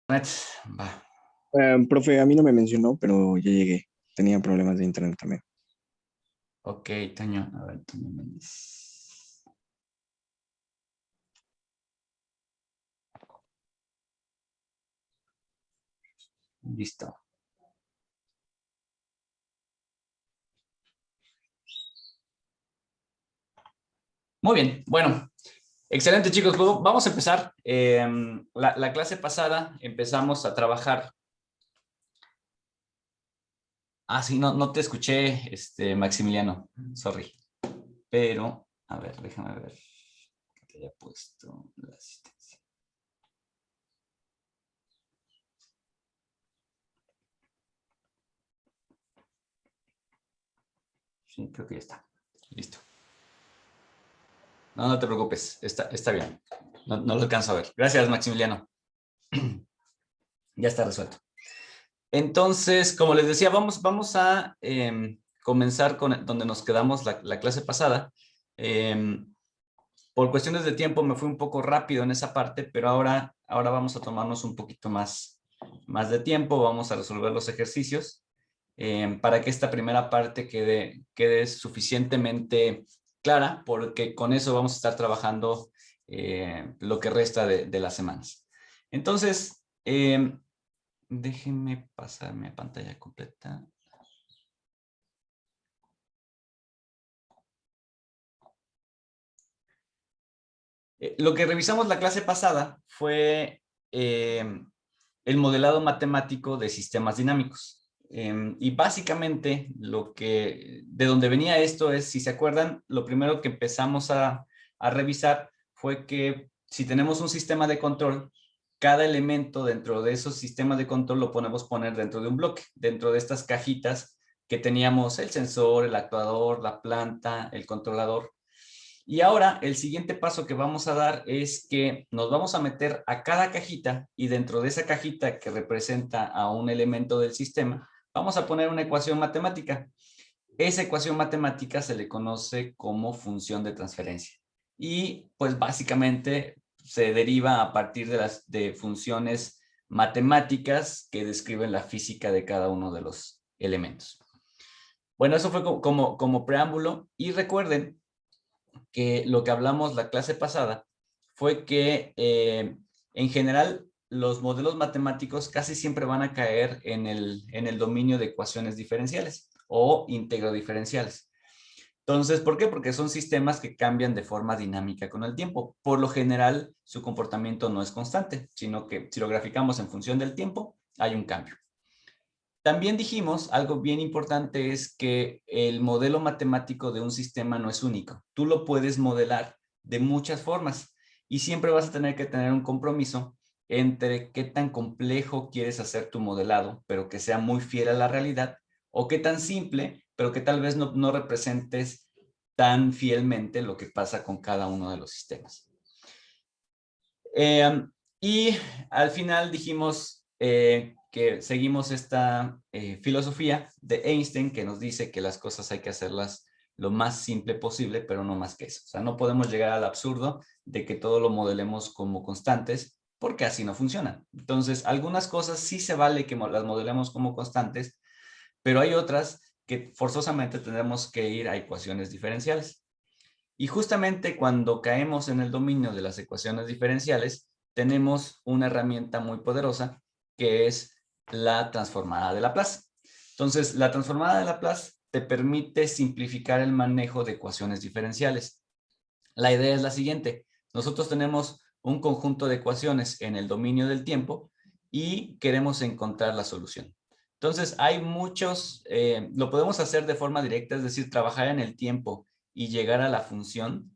Va. Profe, a mí no me mencionó, pero ya llegué. Tenía problemas de internet también. Ok, Toño. A ver, Toño Méndez. Listo. Muy bien. Bueno, excelente, chicos. Pues vamos a empezar. La clase pasada empezamos a trabajar. Ah, sí, no te escuché, Maximiliano. Sorry. Pero, a ver, déjame ver. Que te haya puesto la asistencia. Sí, creo que ya está. Listo. No te preocupes. Está bien. No lo alcanzo a ver. Gracias, Maximiliano. Ya está resuelto. Entonces, como les decía, vamos a comenzar con donde nos quedamos la clase pasada. Por cuestiones de tiempo me fui un poco rápido en esa parte, pero ahora vamos a tomarnos un poquito más de tiempo. Vamos a resolver los ejercicios para que esta primera parte quede suficientemente clara, porque con eso vamos a estar trabajando lo que resta de las semanas. Entonces, déjenme pasarme a pantalla completa. Lo que revisamos la clase pasada fue el modelado matemático de sistemas dinámicos. Y básicamente de donde venía esto es, si se acuerdan, lo primero que empezamos a revisar fue que si tenemos un sistema de control, cada elemento dentro de esos sistemas de control lo podemos poner dentro de un bloque, dentro de estas cajitas que teníamos el sensor, el actuador, la planta, el controlador. Y ahora el siguiente paso que vamos a dar es que nos vamos a meter a cada cajita y dentro de esa cajita que representa a un elemento del sistema, vamos a poner una ecuación matemática. Esa ecuación matemática se le conoce como función de transferencia. Y pues básicamente se deriva a partir de funciones matemáticas que describen la física de cada uno de los elementos. Bueno, eso fue como preámbulo. Y recuerden que lo que hablamos la clase pasada fue que en general los modelos matemáticos casi siempre van a caer en el dominio de ecuaciones diferenciales o integro-diferenciales. Entonces, ¿por qué? Porque son sistemas que cambian de forma dinámica con el tiempo. Por lo general, su comportamiento no es constante, sino que si lo graficamos en función del tiempo, hay un cambio. También dijimos, algo bien importante es que el modelo matemático de un sistema no es único. Tú lo puedes modelar de muchas formas y siempre vas a tener que tener un compromiso entre qué tan complejo quieres hacer tu modelado, pero que sea muy fiel a la realidad, o qué tan simple, pero que tal vez no representes tan fielmente lo que pasa con cada uno de los sistemas. Y al final dijimos que seguimos esta filosofía de Einstein que nos dice que las cosas hay que hacerlas lo más simple posible, pero no más que eso. O sea, no podemos llegar al absurdo de que todo lo modelemos como constantes, porque así no funciona. Entonces, algunas cosas sí se vale que las modelemos como constantes, pero hay otras que forzosamente tendremos que ir a ecuaciones diferenciales. Y justamente cuando caemos en el dominio de las ecuaciones diferenciales, tenemos una herramienta muy poderosa que es la transformada de Laplace. Entonces, la transformada de Laplace te permite simplificar el manejo de ecuaciones diferenciales. La idea es la siguiente. Nosotros tenemos un conjunto de ecuaciones en el dominio del tiempo y queremos encontrar la solución. Entonces, hay muchos, lo podemos hacer de forma directa, es decir, trabajar en el tiempo y llegar a la función,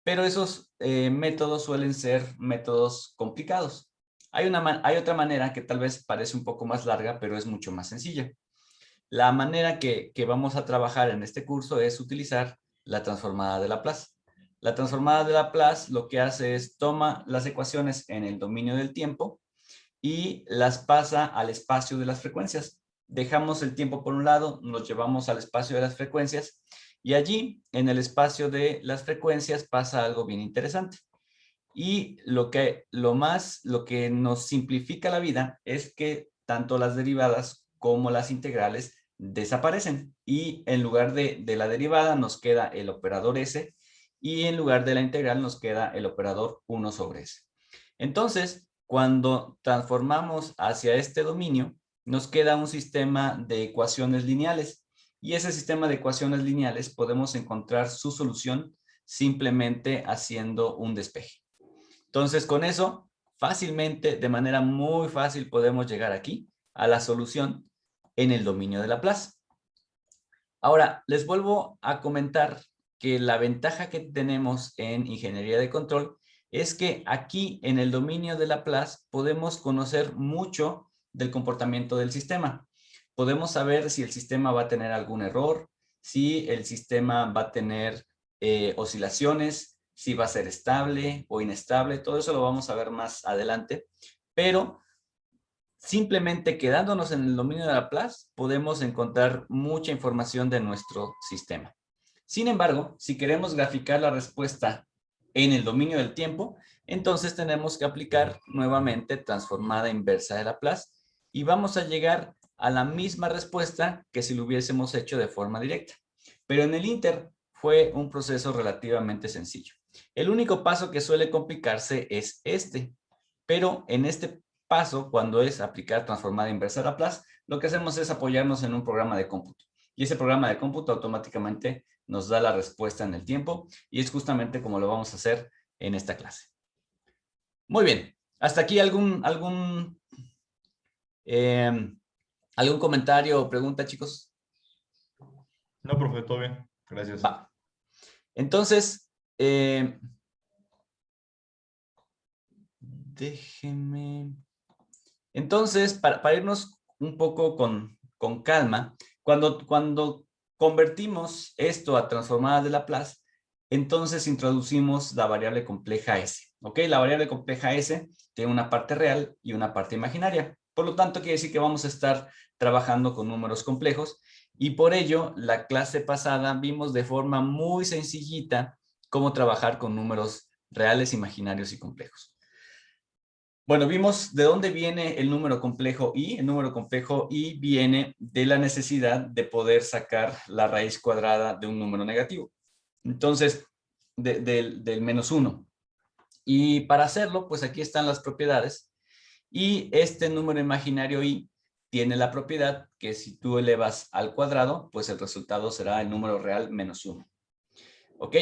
pero esos métodos suelen ser métodos complicados. Hay otra manera que tal vez parece un poco más larga, pero es mucho más sencilla. La manera que vamos a trabajar en este curso es utilizar la transformada de Laplace. La transformada de Laplace lo que hace es toma las ecuaciones en el dominio del tiempo y las pasa al espacio de las frecuencias. Dejamos el tiempo por un lado, nos llevamos al espacio de las frecuencias y allí, en el espacio de las frecuencias, pasa algo bien interesante. Y lo que nos simplifica la vida es que tanto las derivadas como las integrales desaparecen. Y en lugar de la derivada nos queda el operador s, y en lugar de la integral nos queda el operador 1 sobre s. Entonces, cuando transformamos hacia este dominio, nos queda un sistema de ecuaciones lineales. Y ese sistema de ecuaciones lineales podemos encontrar su solución simplemente haciendo un despeje. Entonces, con eso, fácilmente, de manera muy fácil, podemos llegar aquí a la solución en el dominio de Laplace. Ahora, les vuelvo a comentar que la ventaja que tenemos en ingeniería de control es que aquí en el dominio de Laplace podemos conocer mucho del comportamiento del sistema. Podemos saber si el sistema va a tener algún error, si el sistema va a tener oscilaciones, si va a ser estable o inestable. Todo eso lo vamos a ver más adelante. Pero simplemente quedándonos en el dominio de Laplace, podemos encontrar mucha información de nuestro sistema. Sin embargo, si queremos graficar la respuesta en el dominio del tiempo, entonces tenemos que aplicar nuevamente transformada inversa de Laplace y vamos a llegar a la misma respuesta que si lo hubiésemos hecho de forma directa. Pero en el Inter fue un proceso relativamente sencillo. El único paso que suele complicarse es este, pero en este paso, cuando es aplicar transformada inversa de Laplace, lo que hacemos es apoyarnos en un programa de cómputo. Y ese programa de cómputo automáticamente nos da la respuesta en el tiempo y es justamente como lo vamos a hacer en esta clase. Muy bien. ¿Hasta aquí algún comentario o pregunta, chicos? No, profe, todo bien. Gracias. Va. Entonces, déjenme... Entonces, para irnos un poco con calma, cuando convertimos esto a transformada de Laplace, entonces introducimos la variable compleja S. ¿Ok? La variable compleja S tiene una parte real y una parte imaginaria. Por lo tanto, quiere decir que vamos a estar trabajando con números complejos y por ello, la clase pasada vimos de forma muy sencillita cómo trabajar con números reales, imaginarios y complejos. Bueno, vimos de dónde viene el número complejo i. El número complejo i viene de la necesidad de poder sacar la raíz cuadrada de un número negativo. Entonces, del menos 1. Y para hacerlo, pues aquí están las propiedades. Y este número imaginario i tiene la propiedad que si tú elevas al cuadrado, pues el resultado será el número real menos 1. ¿Ok?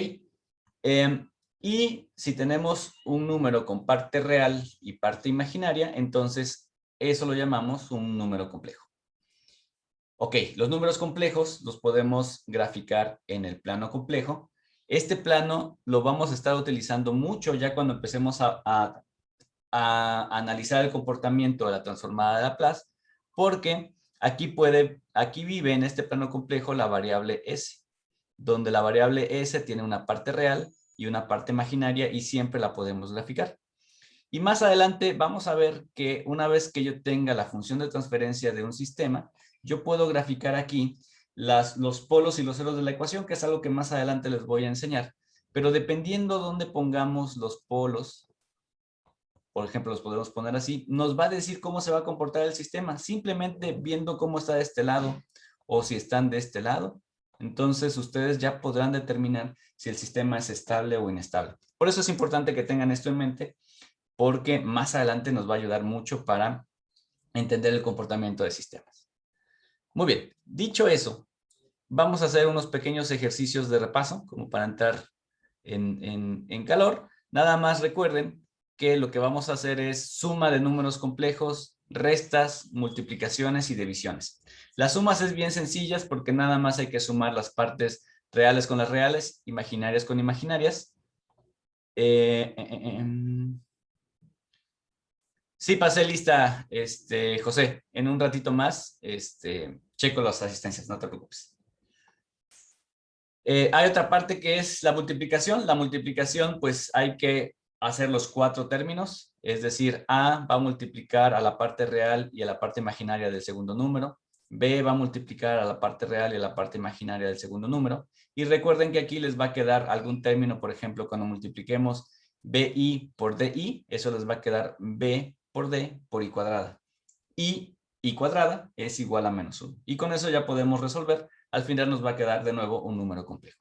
Y si tenemos un número con parte real y parte imaginaria, entonces eso lo llamamos un número complejo. Ok, los números complejos los podemos graficar en el plano complejo. Este plano lo vamos a estar utilizando mucho ya cuando empecemos a analizar el comportamiento de la transformada de Laplace, porque aquí vive en este plano complejo la variable s, donde la variable s tiene una parte real y una parte imaginaria y siempre la podemos graficar. Y más adelante vamos a ver que una vez que yo tenga la función de transferencia de un sistema, yo puedo graficar aquí los polos y los ceros de la ecuación, que es algo que más adelante les voy a enseñar. Pero dependiendo dónde pongamos los polos, por ejemplo, los podemos poner así, nos va a decir cómo se va a comportar el sistema, simplemente viendo cómo está de este lado o si están de este lado. Entonces ustedes ya podrán determinar si el sistema es estable o inestable. Por eso es importante que tengan esto en mente, porque más adelante nos va a ayudar mucho para entender el comportamiento de sistemas. Muy bien, dicho eso, vamos a hacer unos pequeños ejercicios de repaso, como para entrar en calor. Nada más recuerden que lo que vamos a hacer es suma de números complejos, restas, multiplicaciones y divisiones. Las sumas es bien sencillas porque nada más hay que sumar las partes reales con las reales, imaginarias con imaginarias. Sí, pasé lista, José. En un ratito más, checo las asistencias, no te preocupes. Hay otra parte que es la multiplicación. La multiplicación, pues hay que hacer los 4 términos, es decir, A va a multiplicar a la parte real y a la parte imaginaria del segundo número, B va a multiplicar a la parte real y a la parte imaginaria del segundo número, y recuerden que aquí les va a quedar algún término, por ejemplo, cuando multipliquemos BI por DI, eso les va a quedar B por D por I cuadrada. Y I cuadrada es igual a menos 1. Y con eso ya podemos resolver. Al final nos va a quedar de nuevo un número complejo.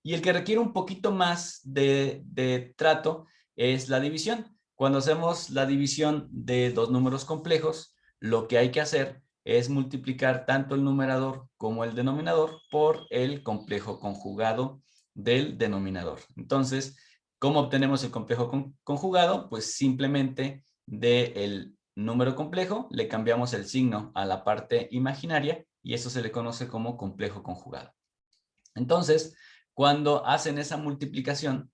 Y el que requiere un poquito más de trato es la división. Cuando hacemos la división de dos números complejos, lo que hay que hacer es multiplicar tanto el numerador como el denominador por el complejo conjugado del denominador. Entonces, ¿cómo obtenemos el complejo conjugado? Pues simplemente del número complejo le cambiamos el signo a la parte imaginaria y eso se le conoce como complejo conjugado. Entonces, cuando hacen esa multiplicación,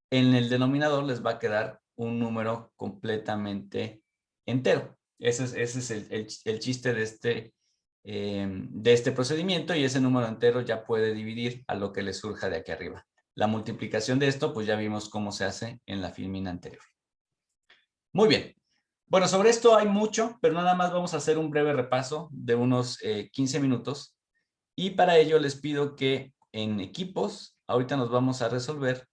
en el denominador les va a quedar un número completamente entero. Ese es el chiste de este procedimiento, y ese número entero ya puede dividir a lo que le surja de aquí arriba. La multiplicación de esto, pues ya vimos cómo se hace en la filmina anterior. Muy bien. Bueno, sobre esto hay mucho, pero nada más vamos a hacer un breve repaso de unos 15 minutos. Y para ello les pido que en equipos, ahorita nos vamos a resolver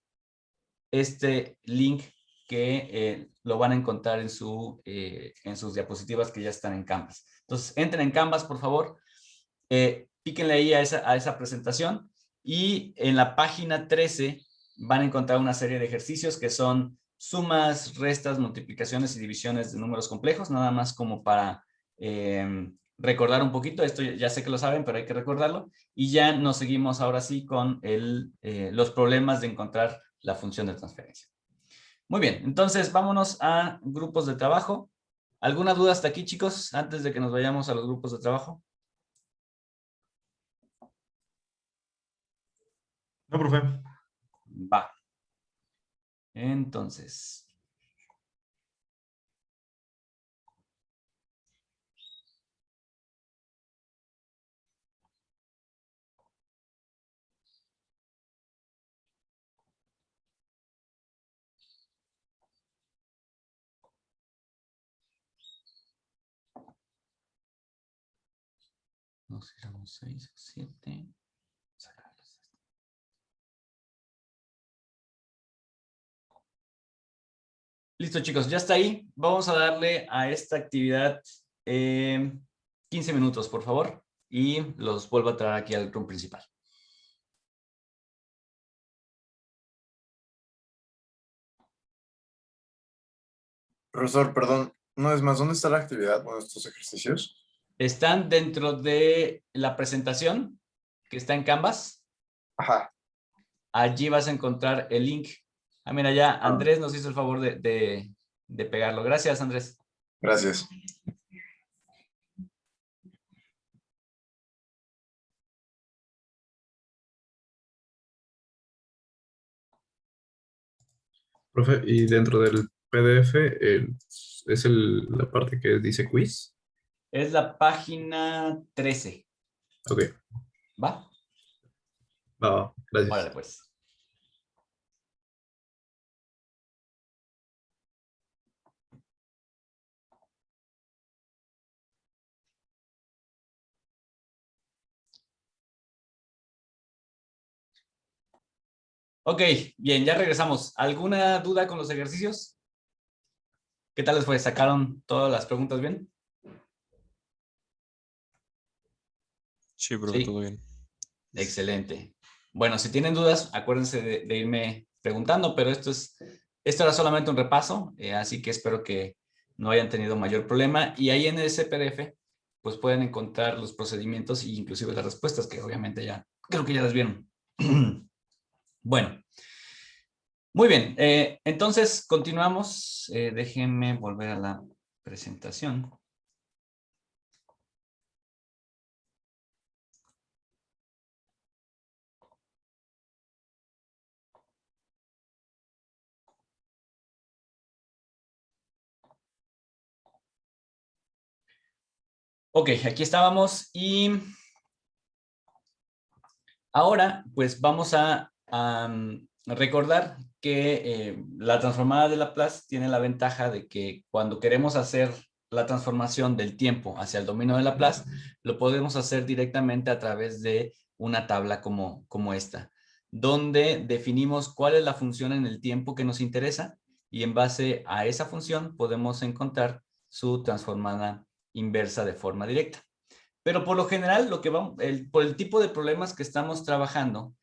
este link que lo van a encontrar en sus diapositivas que ya están en Canvas. Entonces, entren en Canvas, por favor. Píquenle ahí a esa presentación y en la página 13 van a encontrar una serie de ejercicios que son sumas, restas, multiplicaciones y divisiones de números complejos, nada más como para recordar un poquito. Esto ya sé que lo saben, pero hay que recordarlo. Y ya nos seguimos ahora sí con los problemas de encontrar la función de transferencia. Muy bien, entonces vámonos a grupos de trabajo. ¿Alguna duda hasta aquí, chicos, antes de que nos vayamos a los grupos de trabajo? No, profe. Va. Entonces. Nos éramos 6 o 7. Listo, chicos, ya está ahí. Vamos a darle a esta actividad 15 minutos, por favor, y los vuelvo a traer aquí al room principal. Profesor, perdón, no es más, ¿dónde está la actividad? Bueno, estos ejercicios. Están dentro de la presentación que está en Canvas. Ajá. Allí vas a encontrar el link. Ah, mira, ya Ah, Andrés nos hizo el favor de pegarlo. Gracias, Andrés. gracias. Profe, y dentro del PDF la parte que dice quiz. Es la página 13. Ok, ¿Va? va, gracias. Órale, pues. Ok, bien, ya regresamos. ¿Alguna duda con los ejercicios? ¿Qué tal les fue? ¿Sacaron todas las preguntas bien? Sí, profe, todo bien. Excelente. Bueno, si tienen dudas, acuérdense de irme preguntando, pero esto era solamente un repaso, así que espero que no hayan tenido mayor problema. Y ahí en ese PDF, pues pueden encontrar los procedimientos e inclusive las respuestas, que obviamente creo que ya las vieron. Bueno. Muy bien, entonces continuamos. Déjenme volver a la presentación. Ok, aquí estábamos y ahora pues vamos a recordar que la transformada de Laplace tiene la ventaja de que cuando queremos hacer la transformación del tiempo hacia el dominio de Laplace, lo podemos hacer directamente a través de una tabla como esta. donde definimos cuál es la función en el tiempo que nos interesa y en base a esa función podemos encontrar su transformada inversa de forma directa. Pero por lo general, por el tipo de problemas que estamos trabajando,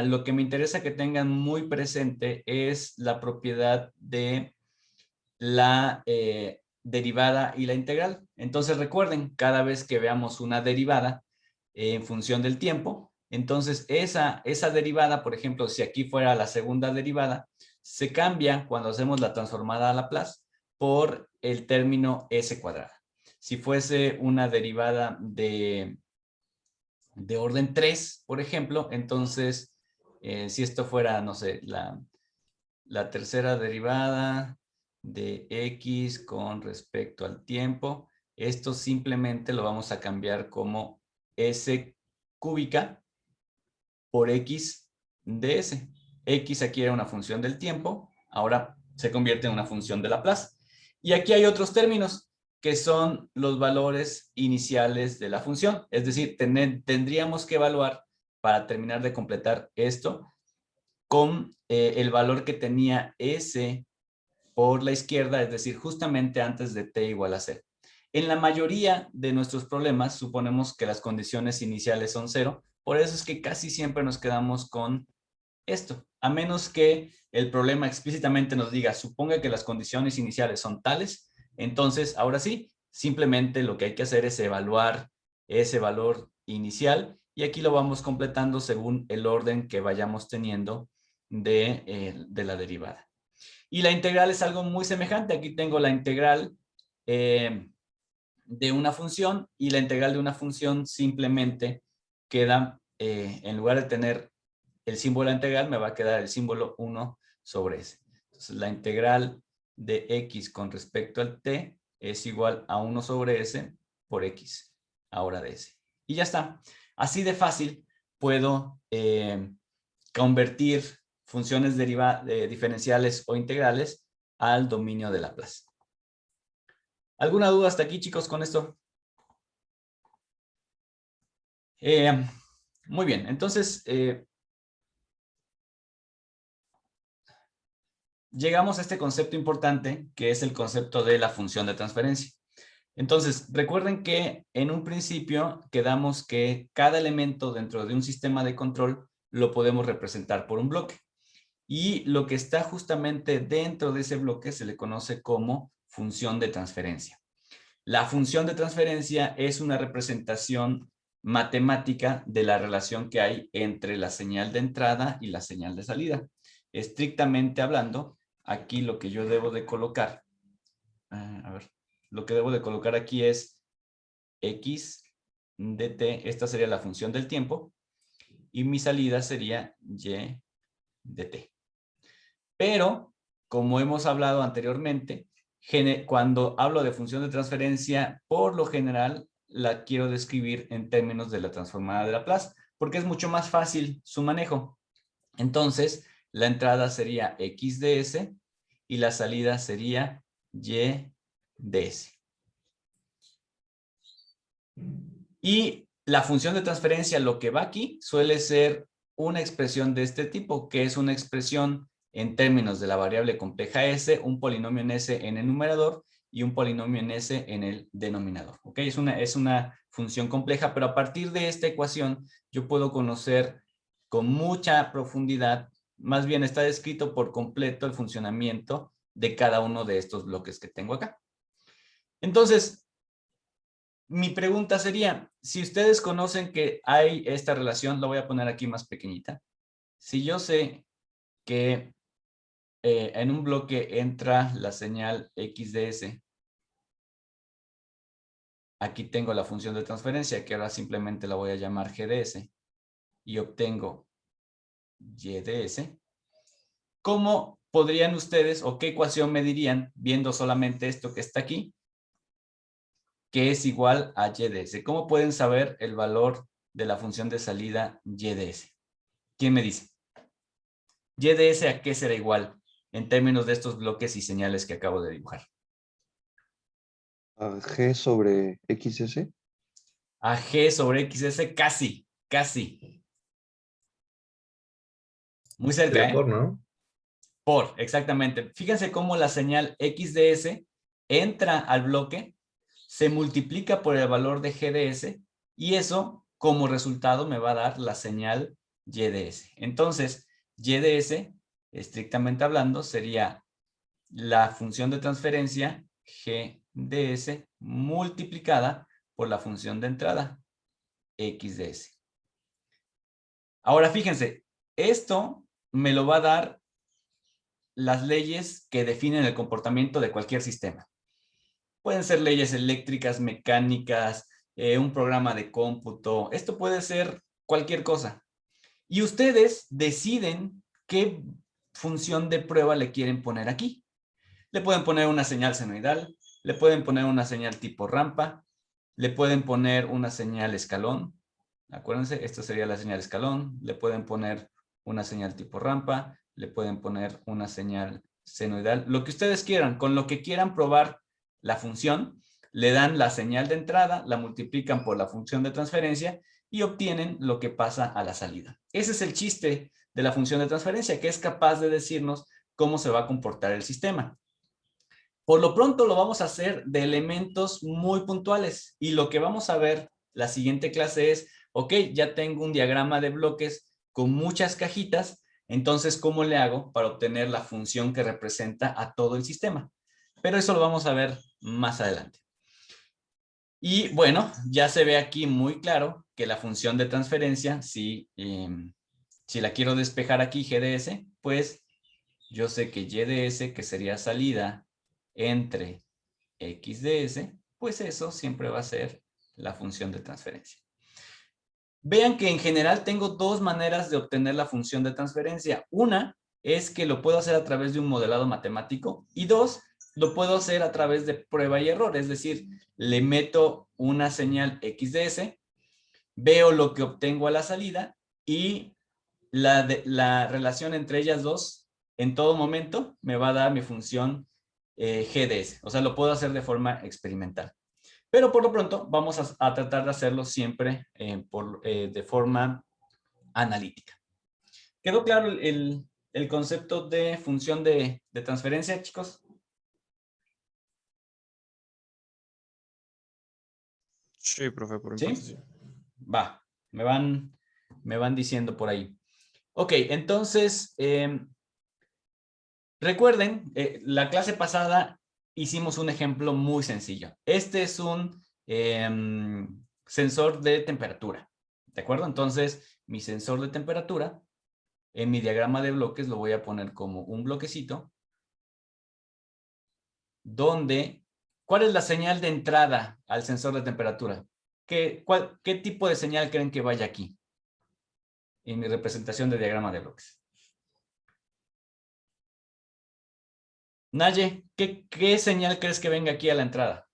lo que me interesa que tengan muy presente es la propiedad de la derivada y la integral. Entonces recuerden, cada vez que veamos una derivada en función del tiempo, entonces esa derivada, por ejemplo, si aquí fuera la segunda derivada, se cambia cuando hacemos la transformada a Laplace por el término s cuadrada. Si fuese una derivada de orden 3, por ejemplo, entonces si esto fuera, no sé, la tercera derivada de x con respecto al tiempo, esto simplemente lo vamos a cambiar como s cúbica por x de s. X aquí era una función del tiempo, ahora se convierte en una función de Laplace. Y aquí hay otros términos que son los valores iniciales de la función. Es decir, tendríamos que evaluar para terminar de completar esto con el valor que tenía s por la izquierda, es decir, justamente antes de t igual a 0. En la mayoría de nuestros problemas suponemos que las condiciones iniciales son 0, por eso es que casi siempre nos quedamos con esto, a menos que el problema explícitamente nos diga, suponga que las condiciones iniciales son tales, entonces ahora sí, simplemente lo que hay que hacer es evaluar ese valor inicial y aquí lo vamos completando según el orden que vayamos teniendo de la derivada. Y la integral es algo muy semejante. Aquí tengo la integral de una función y la integral de una función simplemente queda, en lugar de tener el símbolo de la integral, me va a quedar el símbolo 1 sobre s. Entonces la integral de x con respecto al t es igual a 1 sobre s por x, ahora de s. Y ya está. Así de fácil puedo convertir funciones diferenciales o integrales al dominio de Laplace. ¿Alguna duda hasta aquí, chicos, con esto? Muy bien, entonces llegamos a este concepto importante que es el concepto de la función de transferencia. Entonces, recuerden que en un principio quedamos que cada elemento dentro de un sistema de control lo podemos representar por un bloque. Y lo que está justamente dentro de ese bloque se le conoce como función de transferencia. La función de transferencia es una representación matemática de la relación que hay entre la señal de entrada y la señal de salida. Estrictamente hablando, aquí lo que yo debo de colocar, lo que debo de colocar aquí es x de t, esta sería la función del tiempo, y mi salida sería y de t. Pero, como hemos hablado anteriormente, cuando hablo de función de transferencia, por lo general la quiero describir en términos de la transformada de Laplace, porque es mucho más fácil su manejo. Entonces, la entrada sería x de s y la salida sería y de s. Y la función de transferencia, lo que va aquí, suele ser una expresión de este tipo, que es una expresión en términos de la variable compleja s, un polinomio en s en el numerador y un polinomio en s en el denominador. ¿Ok? Es una función compleja, pero a partir de esta ecuación yo puedo conocer con mucha profundidad, más bien está descrito por completo el funcionamiento de cada uno de estos bloques que tengo acá. Entonces, mi pregunta sería, si ustedes conocen que hay esta relación, lo voy a poner aquí más pequeñita. Si yo sé que en un bloque entra la señal x de s, aquí tengo la función de transferencia, que ahora simplemente la voy a llamar g de s, y obtengo y de s, ¿cómo podrían ustedes o qué ecuación me dirían viendo solamente esto que está aquí, que es igual a y de s? ¿Cómo pueden saber el valor de la función de salida y de s? ¿Quién me dice? ¿Y de s a qué será igual en términos de estos bloques y señales que acabo de dibujar? A G sobre XS. A g sobre xs, casi, casi. Muy cerca, Sería ¿eh? por, ¿no? Por, exactamente. Fíjense cómo la señal x de s entra al bloque, se multiplica por el valor de g de s y eso como resultado me va a dar la señal y de s. Entonces, y de s, estrictamente hablando, sería la función de transferencia g de s multiplicada por la función de entrada x de s. Ahora fíjense, esto me lo va a dar las leyes que definen el comportamiento de cualquier sistema. Pueden ser leyes eléctricas, mecánicas, un programa de cómputo. Esto puede ser cualquier cosa. Y ustedes deciden qué función de prueba le quieren poner aquí. Le pueden poner una señal senoidal, le pueden poner una señal tipo rampa, le pueden poner una señal escalón. Acuérdense, esta sería la señal escalón. Le pueden poner una señal tipo rampa, le pueden poner una señal senoidal. Lo que ustedes quieran, con lo que quieran probar la función, le dan la señal de entrada, la multiplican por la función de transferencia y obtienen lo que pasa a la salida. Ese es el chiste de la función de transferencia, que es capaz de decirnos cómo se va a comportar el sistema. Por lo pronto lo vamos a hacer de elementos muy puntuales y lo que vamos a ver la siguiente clase es, ok, ya tengo un diagrama de bloques con muchas cajitas, entonces ¿cómo le hago para obtener la función que representa a todo el sistema? Pero eso lo vamos a ver más adelante. Y bueno, ya se ve aquí muy claro que la función de transferencia, si la quiero despejar aquí g de s, pues yo sé que y de s, que sería salida entre x de s, pues eso siempre va a ser la función de transferencia. Vean que en general tengo dos maneras de obtener la función de transferencia. Una es que lo puedo hacer a través de un modelado matemático y dos, lo puedo hacer a través de prueba y error. Es decir, le meto una señal x de s, veo lo que obtengo a la salida y la relación entre ellas dos en todo momento me va a dar mi función g de s. O sea, lo puedo hacer de forma experimental. Pero por lo pronto vamos a tratar de hacerlo siempre de forma analítica. ¿Quedó claro el concepto de función de transferencia, chicos? Sí, profe, por mi ¿Sí? parte sí. Va, me van diciendo por ahí. Ok, entonces, recuerden, la clase pasada hicimos un ejemplo muy sencillo. Este es un sensor de temperatura, ¿de acuerdo? Entonces, mi sensor de temperatura, en mi diagrama de bloques lo voy a poner como un bloquecito, donde, ¿cuál es la señal de entrada al sensor de temperatura? ¿Qué tipo de señal creen que vaya aquí? En mi representación de diagrama de bloques. Naye, ¿qué señal crees que venga aquí a la entrada?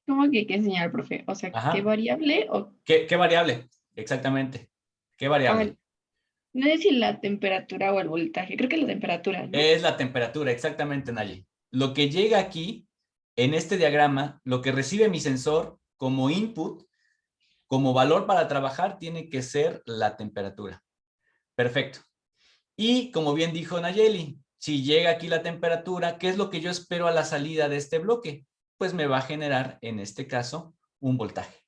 ¿Cómo que qué señal, profe? O sea, ¿qué Ajá. variable o ¿Qué variable? Exactamente. ¿Qué variable? no es decir la temperatura o el voltaje? Creo que la temperatura, ¿no? Es la temperatura, exactamente, Naye. Lo que llega aquí, en este diagrama, lo que recibe mi sensor como input, como valor para trabajar, tiene que ser la temperatura. Perfecto. Y como bien dijo Nayeli, si llega aquí la temperatura, ¿qué es lo que yo espero a la salida de este bloque? Pues me va a generar, en este caso, un voltaje,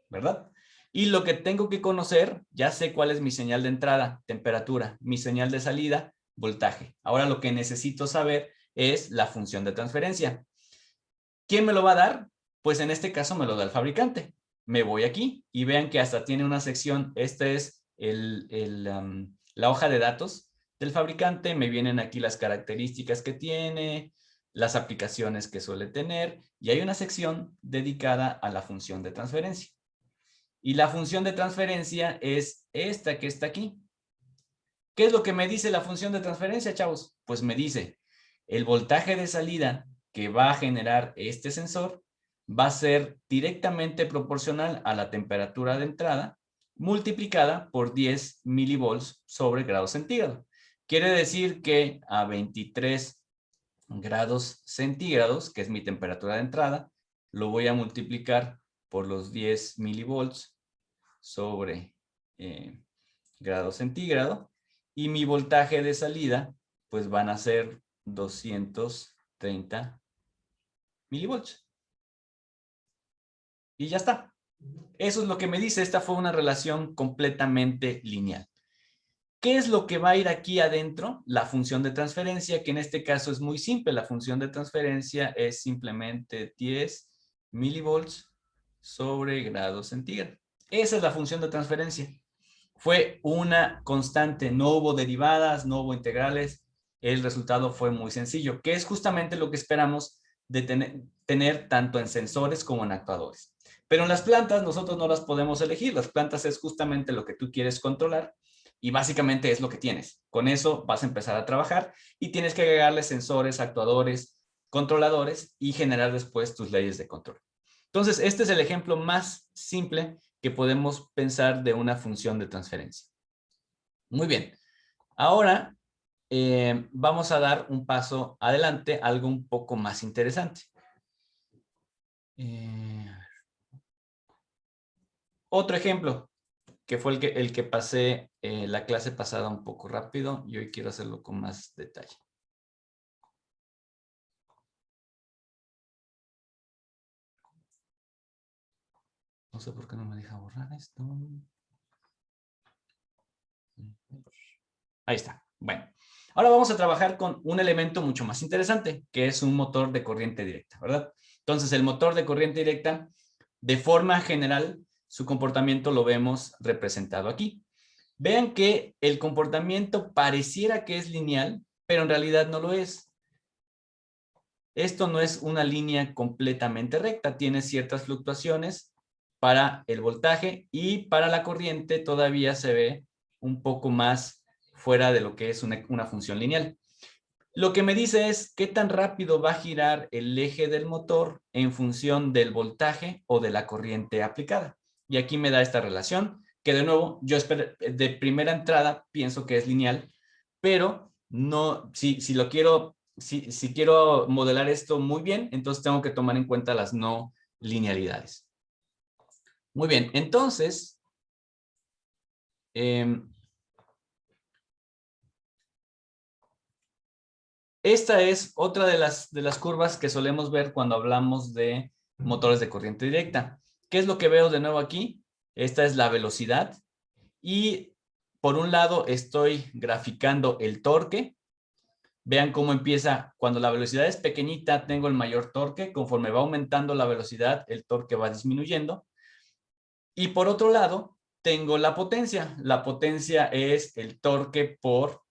¿verdad? Y lo que tengo que conocer, ya sé cuál es mi señal de entrada, temperatura, mi señal de salida, voltaje. Ahora lo que necesito saber es la función de transferencia. ¿Quién me lo va a dar? Pues en este caso me lo da el fabricante. Me voy aquí y vean que hasta tiene una sección, esta es la hoja de datos del fabricante, me vienen aquí las características que tiene, las aplicaciones que suele tener y hay una sección dedicada a la función de transferencia. Y la función de transferencia es esta que está aquí. ¿Qué es lo que me dice la función de transferencia, chavos? Pues me dice, el voltaje de salida que va a generar este sensor va a ser directamente proporcional a la temperatura de entrada multiplicada por 10 milivolts sobre grado centígrado. Quiere decir que a 23 grados centígrados, que es mi temperatura de entrada, lo voy a multiplicar por los 10 milivolts sobre grados centígrados y mi voltaje de salida pues van a ser 230 milivolts. Y ya está. Eso es lo que me dice. Esta fue una relación completamente lineal. ¿Qué es lo que va a ir aquí adentro? La función de transferencia, que en este caso es muy simple. La función de transferencia es simplemente 10 milivolts sobre grados centígrados. Esa es la función de transferencia. Fue una constante, no hubo derivadas, no hubo integrales. El resultado fue muy sencillo, que es justamente lo que esperamos de tener tanto en sensores como en actuadores. Pero en las plantas nosotros no las podemos elegir. Las plantas es justamente lo que tú quieres controlar y básicamente es lo que tienes. Con eso vas a empezar a trabajar y tienes que agregarle sensores, actuadores, controladores y generar después tus leyes de control. Entonces, este es el ejemplo más simple que podemos pensar de una función de transferencia. Muy bien. Ahora vamos a dar un paso adelante, algo un poco más interesante. Otro ejemplo, que fue el que pasé la clase pasada un poco rápido y hoy quiero hacerlo con más detalle. No sé por qué no me deja borrar esto. Ahí está. Bueno, ahora vamos a trabajar con un elemento mucho más interesante, que es un motor de corriente directa, ¿verdad? Entonces, el motor de corriente directa, de forma general, su comportamiento lo vemos representado aquí. Vean que el comportamiento pareciera que es lineal, pero en realidad no lo es. Esto no es una línea completamente recta, tiene ciertas fluctuaciones para el voltaje y para la corriente todavía se ve un poco más fuera de lo que es una función lineal. Lo que me dice es qué tan rápido va a girar el eje del motor en función del voltaje o de la corriente aplicada. Y aquí me da esta relación, que de nuevo yo de primera entrada pienso que es lineal, pero no, si quiero modelar esto muy bien, entonces tengo que tomar en cuenta las no linealidades. Muy bien, entonces, esta es otra de las curvas que solemos ver cuando hablamos de motores de corriente directa. ¿Qué es lo que veo de nuevo aquí? Esta es la velocidad y por un lado estoy graficando el torque. Vean cómo empieza. Cuando la velocidad es pequeñita tengo el mayor torque. Conforme va aumentando la velocidad, el torque va disminuyendo. Y por otro lado tengo la potencia. La potencia es el torque por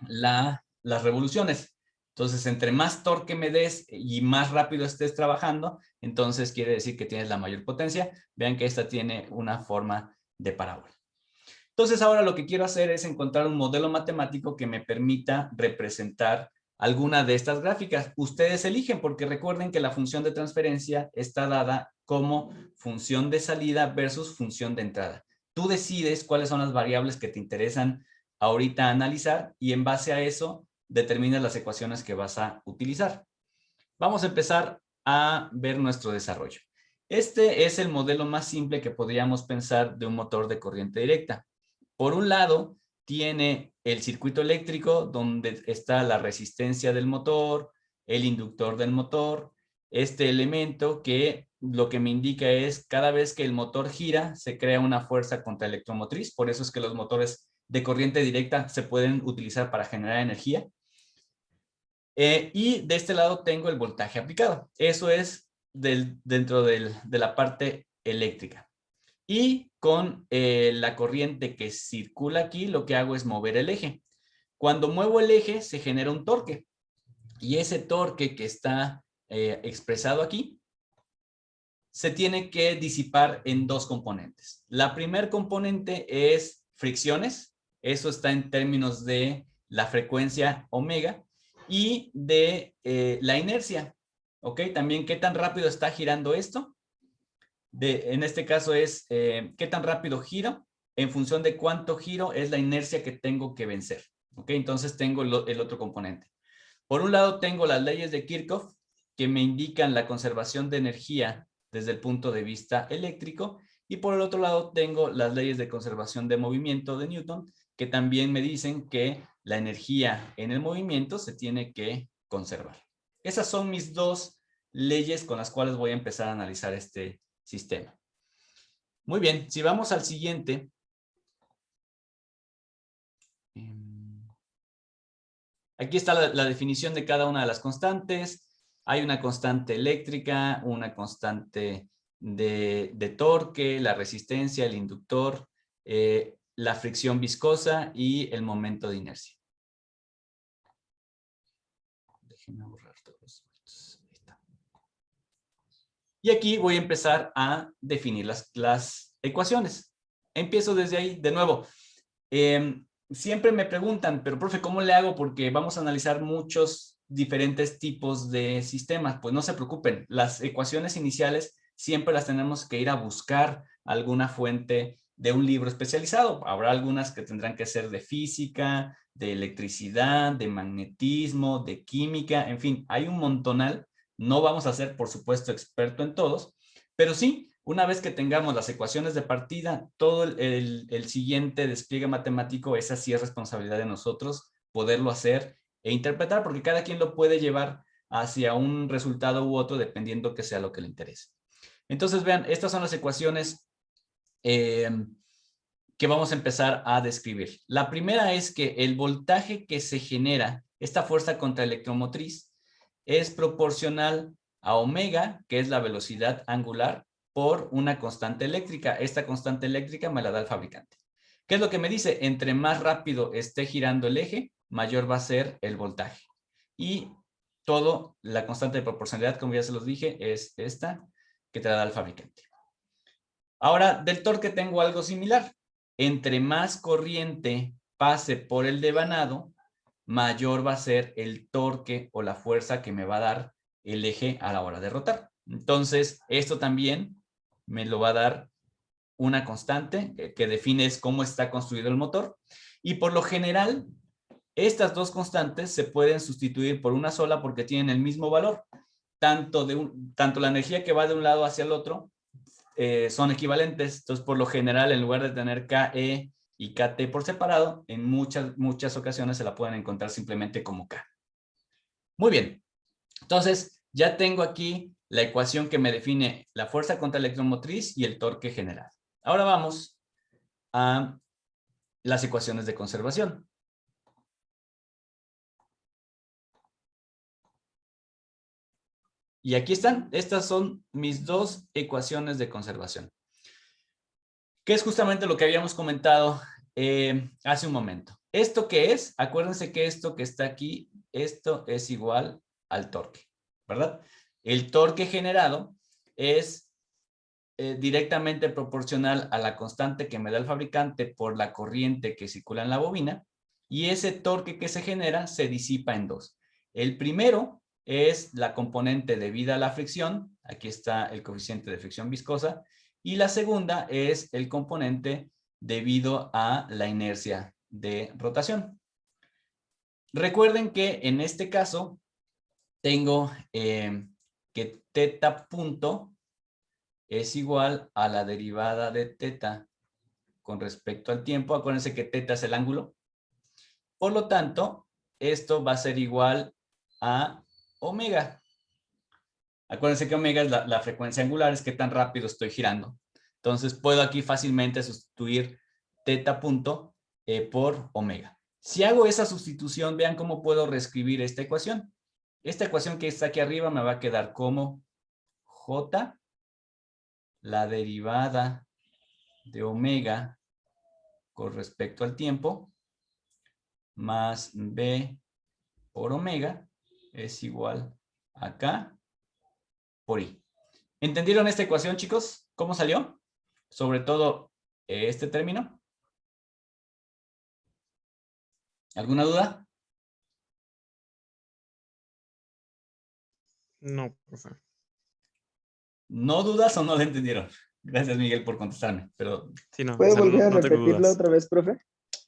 las revoluciones. Entonces, entre más torque me des y más rápido estés trabajando, entonces quiere decir que tienes la mayor potencia. Vean que esta tiene una forma de parábola. Entonces, ahora lo que quiero hacer es encontrar un modelo matemático que me permita representar alguna de estas gráficas. Ustedes eligen, porque recuerden que la función de transferencia está dada como función de salida versus función de entrada. Tú decides cuáles son las variables que te interesan ahorita analizar y en base a eso determinas las ecuaciones que vas a utilizar. Vamos a empezar a ver nuestro desarrollo. Este es el modelo más simple que podríamos pensar de un motor de corriente directa. Por un lado, tiene el circuito eléctrico donde está la resistencia del motor, el inductor del motor, este elemento que lo que me indica es cada vez que el motor gira se crea una fuerza contraelectromotriz, por eso es que los motores de corriente directa se pueden utilizar para generar energía. Y de este lado tengo el voltaje aplicado. Eso es dentro de la parte eléctrica. Y con la corriente que circula aquí, lo que hago es mover el eje. Cuando muevo el eje, se genera un torque. Y ese torque que está expresado aquí, se tiene que disipar en dos componentes. La primer componente es fricciones. Eso está en términos de la frecuencia omega y de la inercia. ¿Ok? También qué tan rápido está girando esto. En este caso es qué tan rápido giro. En función de cuánto giro es la inercia que tengo que vencer. ¿Ok? Entonces tengo el otro componente. Por un lado tengo las leyes de Kirchhoff que me indican la conservación de energía desde el punto de vista eléctrico Y por el otro lado tengo las leyes de conservación de movimiento de Newton, que también me dicen que la energía en el movimiento se tiene que conservar. Esas son mis dos leyes con las cuales voy a empezar a analizar este sistema. Muy bien, si vamos al siguiente. Aquí está la definición de cada una de las constantes. Hay una constante eléctrica, una constante de torque, la resistencia, el inductor, la fricción viscosa y el momento de inercia. Déjenme borrar todos los datos. Ahí está. Y aquí voy a empezar a definir las ecuaciones. Empiezo desde ahí, de nuevo. Siempre me preguntan, pero profe, ¿cómo le hago? Porque vamos a analizar muchos diferentes tipos de sistemas. Pues no se preocupen, las ecuaciones iniciales siempre las tenemos que ir a buscar alguna fuente de un libro especializado. Habrá algunas que tendrán que ser de física, de electricidad, de magnetismo, de química, en fin, hay un montonal. No vamos a ser, por supuesto, experto en todos, pero sí, una vez que tengamos las ecuaciones de partida, todo el siguiente despliegue matemático, esa sí es responsabilidad de nosotros poderlo hacer e interpretar, porque cada quien lo puede llevar hacia un resultado u otro dependiendo que sea lo que le interese. Entonces, vean, estas son las ecuaciones que vamos a empezar a describir. La primera es que el voltaje que se genera, esta fuerza contraelectromotriz, es proporcional a omega, que es la velocidad angular, por una constante eléctrica. Esta constante eléctrica me la da el fabricante. ¿Qué es lo que me dice? Entre más rápido esté girando el eje, mayor va a ser el voltaje. Y todo, la constante de proporcionalidad, como ya se los dije, es esta que te la da el fabricante. Ahora, del torque tengo algo similar. Entre más corriente pase por el devanado, mayor va a ser el torque o la fuerza que me va a dar el eje a la hora de rotar. Entonces, esto también me lo va a dar una constante que define cómo está construido el motor. Y por lo general, estas dos constantes se pueden sustituir por una sola porque tienen el mismo valor. Tanto la energía que va de un lado hacia el otro son equivalentes. Entonces, por lo general, en lugar de tener KE y KT por separado, en muchas ocasiones se la pueden encontrar simplemente como K. Muy bien. Entonces, ya tengo aquí la ecuación que me define la fuerza contraelectromotriz y el torque general. Ahora vamos a las ecuaciones de conservación. Y aquí están. Estas son mis dos ecuaciones de conservación. Que es justamente lo que habíamos comentado hace un momento. ¿Esto qué es? Acuérdense que esto que está aquí, esto es igual al torque, ¿verdad? El torque generado es directamente proporcional a la constante que me da el fabricante por la corriente que circula en la bobina, y ese torque que se genera se disipa en dos. El primero es la componente debida a la fricción, aquí está el coeficiente de fricción viscosa, y la segunda es el componente debido a la inercia de rotación. Recuerden que en este caso tengo que teta punto es igual a la derivada de teta con respecto al tiempo. Acuérdense que teta es el ángulo. Por lo tanto, esto va a ser igual a omega. Acuérdense que omega es la frecuencia angular, es que tan rápido estoy girando. Entonces, puedo aquí fácilmente sustituir teta punto por omega. Si hago esa sustitución, vean cómo puedo reescribir esta ecuación. Esta ecuación que está aquí arriba me va a quedar como J, la derivada de omega con respecto al tiempo, más B por omega es igual a K por I. ¿Entendieron esta ecuación, chicos? ¿Cómo salió? Sobre todo este término. ¿Alguna duda? No, profe. ¿No dudas o no la entendieron? Gracias, Miguel, por contestarme. Pero Sí, no, o ¿Puede sea, volver a no tengo repetirla dudas. otra vez, profe?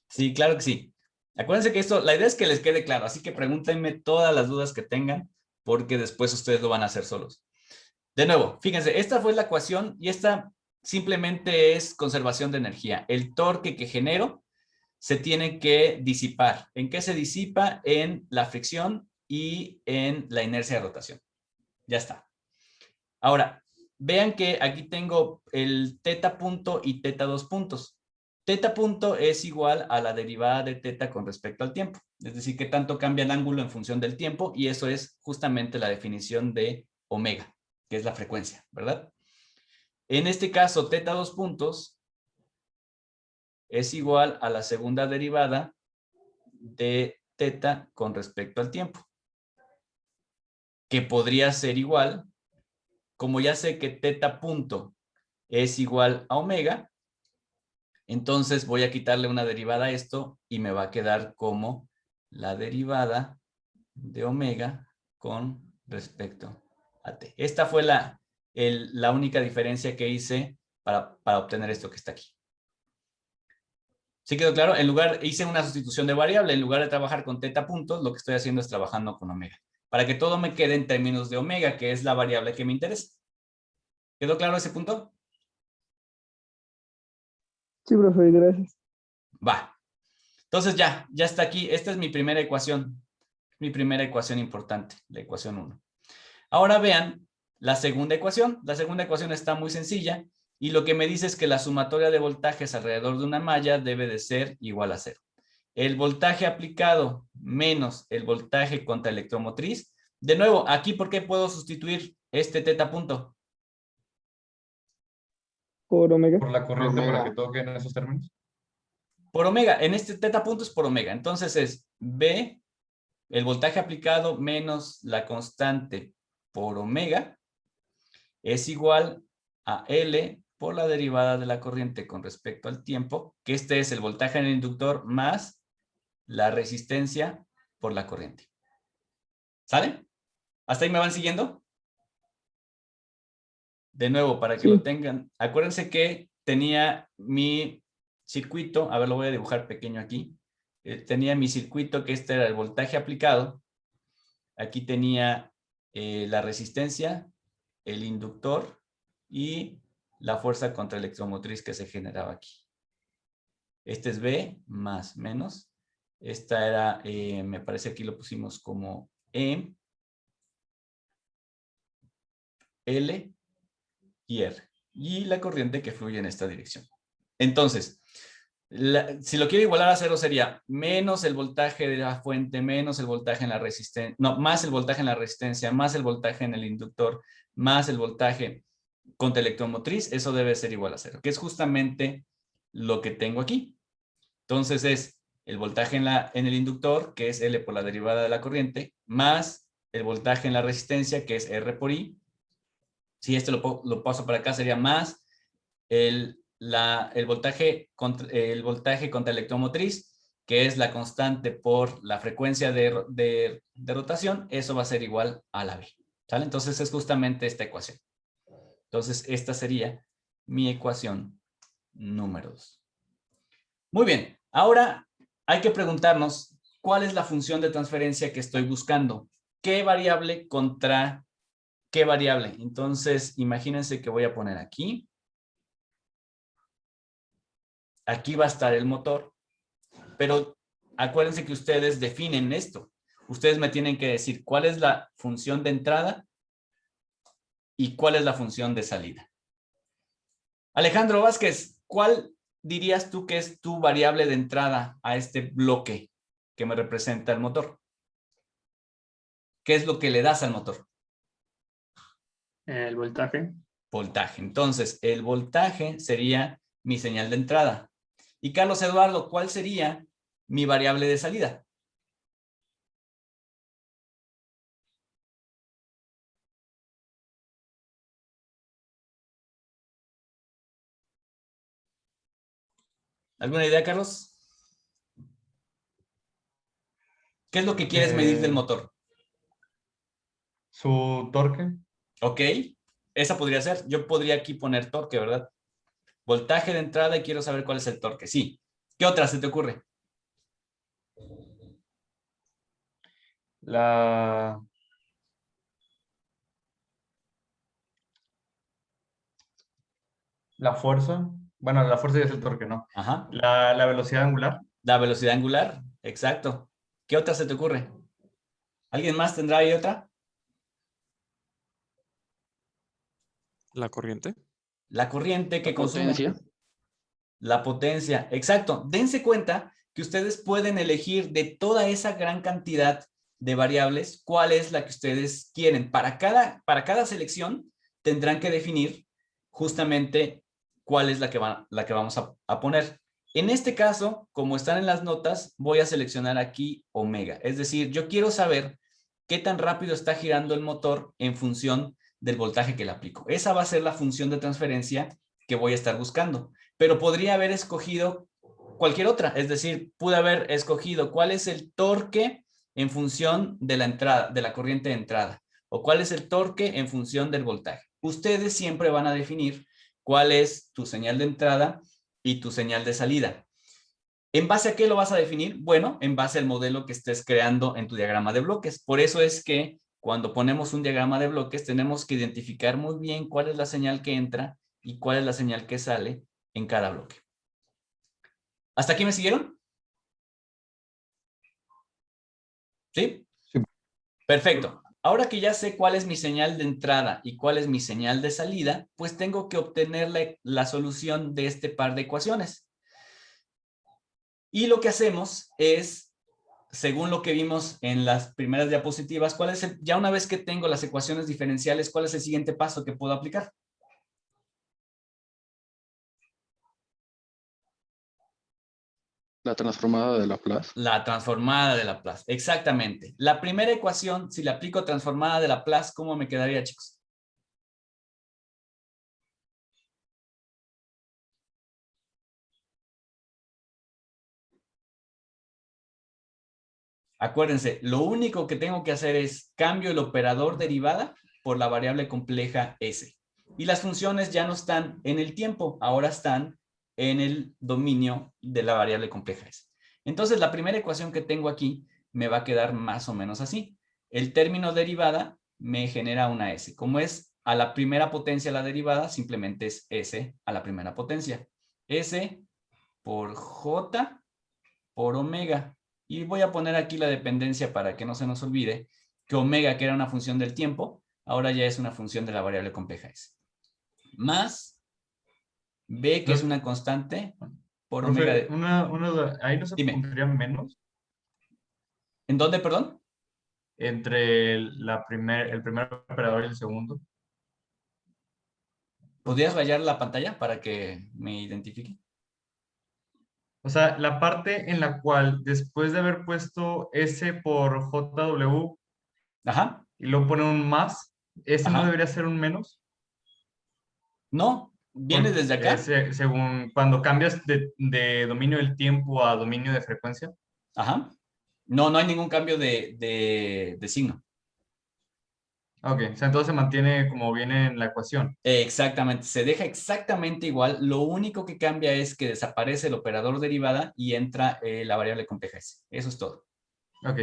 sí, claro que sí. Acuérdense que esto, la idea es que les quede claro, así que pregúntenme todas las dudas que tengan, porque después ustedes lo van a hacer solos. De nuevo, fíjense, esta fue la ecuación y esta simplemente es conservación de energía. El torque que genero se tiene que disipar. ¿En qué se disipa? En la fricción y en la inercia de rotación. Ya está. Ahora, vean que aquí tengo el teta punto y teta 2 puntos. Teta punto es igual a la derivada de teta con respecto al tiempo. Es decir, que tanto cambia el ángulo en función del tiempo, y eso es justamente la definición de omega, que es la frecuencia, ¿verdad? En este caso, teta 2 puntos es igual a la segunda derivada de teta con respecto al tiempo, que podría ser igual, como ya sé que teta punto es igual a omega, entonces voy a quitarle una derivada a esto y me va a quedar como la derivada de omega con respecto a t. Esta fue la única diferencia que hice para obtener esto que está aquí. ¿Sí quedó claro? Hice una sustitución de variable. En lugar de trabajar con teta puntos, lo que estoy haciendo es trabajando con omega, para que todo me quede en términos de omega, que es la variable que me interesa. ¿Quedó claro ese punto? Sí, profe, gracias. Va. Entonces ya está aquí. Esta es mi primera ecuación. Mi primera ecuación importante, la ecuación 1. Ahora vean la segunda ecuación. La segunda ecuación está muy sencilla y lo que me dice es que la sumatoria de voltajes alrededor de una malla debe de ser igual a 0. El voltaje aplicado menos el voltaje contra electromotriz. De nuevo, aquí, ¿por qué puedo sustituir este teta punto? Por omega. Por la corriente para Omega. que todo quede en esos términos. Por omega. En este teta punto es por omega. Entonces es B, el voltaje aplicado menos la constante por omega, es igual a L por la derivada de la corriente con respecto al tiempo, que este es el voltaje en el inductor más la resistencia por la corriente. ¿Sale? ¿Hasta ahí me van siguiendo? De nuevo, para que Sí. lo tengan. Acuérdense que tenía mi circuito, a ver, lo voy a dibujar pequeño aquí. Tenía mi circuito, que este era el voltaje aplicado. Aquí tenía la resistencia, el inductor y la fuerza contra electromotriz que se generaba aquí. Este es B más menos. Esta era, me parece aquí lo pusimos como E, L y R. Y la corriente que fluye en esta dirección. Entonces, si lo quiero igualar a 0 sería menos el voltaje de la fuente, menos el voltaje en la resistencia, no, más el voltaje en la resistencia, más el voltaje en el inductor, más el voltaje contra electromotriz. Eso debe ser igual a 0, que es justamente lo que tengo aquí. Entonces es el voltaje en el inductor, que es L por la derivada de la corriente, más el voltaje en la resistencia, que es R por I. Si esto lo paso para acá, sería más el voltaje contra electromotriz, que es la constante por la frecuencia de rotación. Eso va a ser igual a la B. ¿Sale? Entonces es justamente esta ecuación. Entonces esta sería mi ecuación número 2. Muy bien. Ahora hay que preguntarnos cuál es la función de transferencia que estoy buscando. ¿Qué variable contra qué variable? Entonces imagínense que voy a poner aquí. Aquí va a estar el motor, pero acuérdense que ustedes definen esto. Ustedes me tienen que decir cuál es la función de entrada y cuál es la función de salida. Alejandro Vázquez, ¿cuál dirías tú que es tu variable de entrada a este bloque que me representa el motor? ¿Qué es lo que le das al motor? El voltaje. Voltaje. Entonces, el voltaje sería mi señal de entrada. Y Carlos Eduardo, ¿cuál sería mi variable de salida? ¿Alguna idea, Carlos? ¿Qué es lo que quieres medir del motor? Su torque. Ok, esa podría ser. Yo podría aquí poner torque, ¿verdad? Voltaje de entrada y quiero saber cuál es el torque. Sí. ¿Qué otra se te ocurre? La... La fuerza. Bueno, la fuerza ya es el torque, ¿no? Ajá. La velocidad angular. La velocidad angular, exacto. ¿Qué otra se te ocurre? ¿Alguien más tendrá ahí otra? La corriente. La corriente que La consume. potencia. La potencia, exacto. Dense cuenta que ustedes pueden elegir de toda esa gran cantidad de variables cuál es la que ustedes quieren. Para cada selección tendrán que definir justamente cuál es la que vamos a poner. En este caso, como están en las notas, voy a seleccionar aquí omega. Es decir, yo quiero saber qué tan rápido está girando el motor en función del voltaje que le aplico. Esa va a ser la función de transferencia que voy a estar buscando. Pero podría haber escogido cualquier otra. Es decir, pude haber escogido cuál es el torque en función de la entrada, de la corriente de entrada, o cuál es el torque en función del voltaje. Ustedes siempre van a definir cuál es tu señal de entrada y tu señal de salida. ¿En base a qué lo vas a definir? Bueno, en base al modelo que estés creando en tu diagrama de bloques. Por eso es que cuando ponemos un diagrama de bloques tenemos que identificar muy bien cuál es la señal que entra y cuál es la señal que sale en cada bloque. ¿Hasta aquí me siguieron? ¿Sí? Sí. Perfecto. Ahora que ya sé cuál es mi señal de entrada y cuál es mi señal de salida, pues tengo que obtener la solución de este par de ecuaciones. Y lo que hacemos es, según lo que vimos en las primeras diapositivas, ya una vez que tengo las ecuaciones diferenciales, ¿cuál es el siguiente paso que puedo aplicar? La transformada de Laplace. La transformada de Laplace, exactamente. La primera ecuación, si la aplico transformada de Laplace, ¿cómo me quedaría, chicos? Acuérdense, lo único que tengo que hacer es cambio el operador derivada por la variable compleja S. Y las funciones ya no están en el tiempo, ahora están en el dominio de la variable compleja S. Entonces, la primera ecuación que tengo aquí me va a quedar más o menos así. El término derivada me genera una S. Como es a la primera potencia la derivada, simplemente es S a la primera potencia. S por J por omega. Y voy a poner aquí la dependencia para que no se nos olvide que omega, que era una función del tiempo, ahora ya es una función de la variable compleja S. Más B, que es una constante, por omega Profe, de... ahí no se Dime. pondría menos ¿En dónde, perdón? entre el primer operador y el segundo. ¿Podrías rayar la pantalla para que me identifique? O sea, la parte en la cual después de haber puesto S por JW Ajá, y luego pone un más, ¿ese no ajá. debería ser un menos? No, viene desde acá. Según cuando cambias de dominio del tiempo a dominio de frecuencia. Ajá. No, no hay ningún cambio de signo. Ok, o sea, entonces se mantiene como viene en la ecuación. Exactamente, se deja exactamente igual. Lo único que cambia es que desaparece el operador derivada y entra la variable compleja S. Eso es todo. Ok,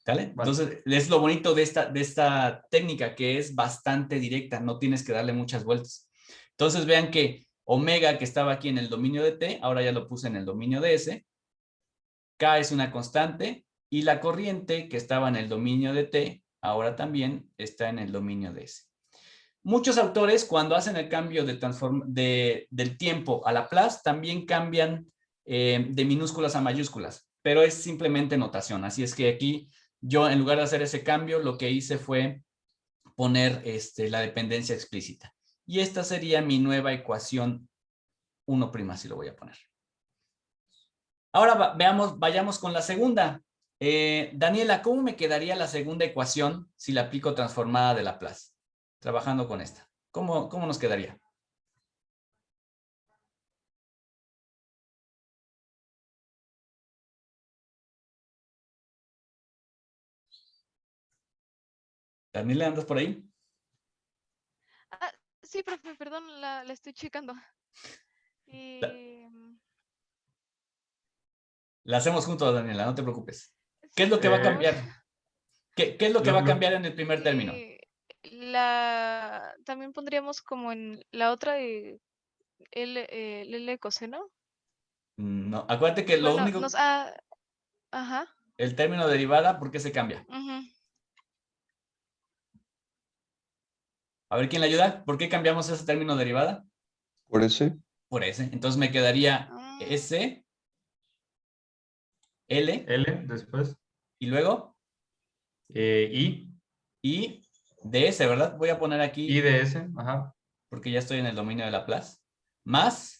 ¿Vale? Entonces, es lo bonito de esta técnica, que es bastante directa, no tienes que darle muchas vueltas. Entonces, vean que omega, que estaba aquí en el dominio de T, ahora ya lo puse en el dominio de S. K es una constante y la corriente, que estaba en el dominio de T, ahora también está en el dominio de S. Muchos autores, cuando hacen el cambio del tiempo a Laplace, también cambian de minúsculas a mayúsculas, pero es simplemente notación. Así es que aquí yo, en lugar de hacer ese cambio, lo que hice fue poner la dependencia explícita. Y esta sería mi nueva ecuación 1', así lo voy a poner. Ahora vayamos con la segunda. Daniela, ¿cómo me quedaría la segunda ecuación si la aplico transformada de Laplace? Trabajando con esta. ¿Cómo nos quedaría? Daniela, ¿andas por ahí? Ah, sí, profe, perdón, la estoy checando. Y, La hacemos juntos, Daniela, no te preocupes. ¿Qué es sí, lo que va a por favor. cambiar? ¿Qué es lo que va a cambiar en el primer término? También pondríamos como en la otra de L coseno. No, acuérdate que lo Bueno, único, ajá. el término derivada, ¿por qué se cambia? Ujú. A ver quién le ayuda. ¿Por qué cambiamos ese término derivada? Por ese. Por S. Entonces me quedaría Mm, S, L L después. y luego I. I de S, ¿verdad? Voy a poner I aquí de S. Ajá. porque ya estoy en el dominio de Laplace. Más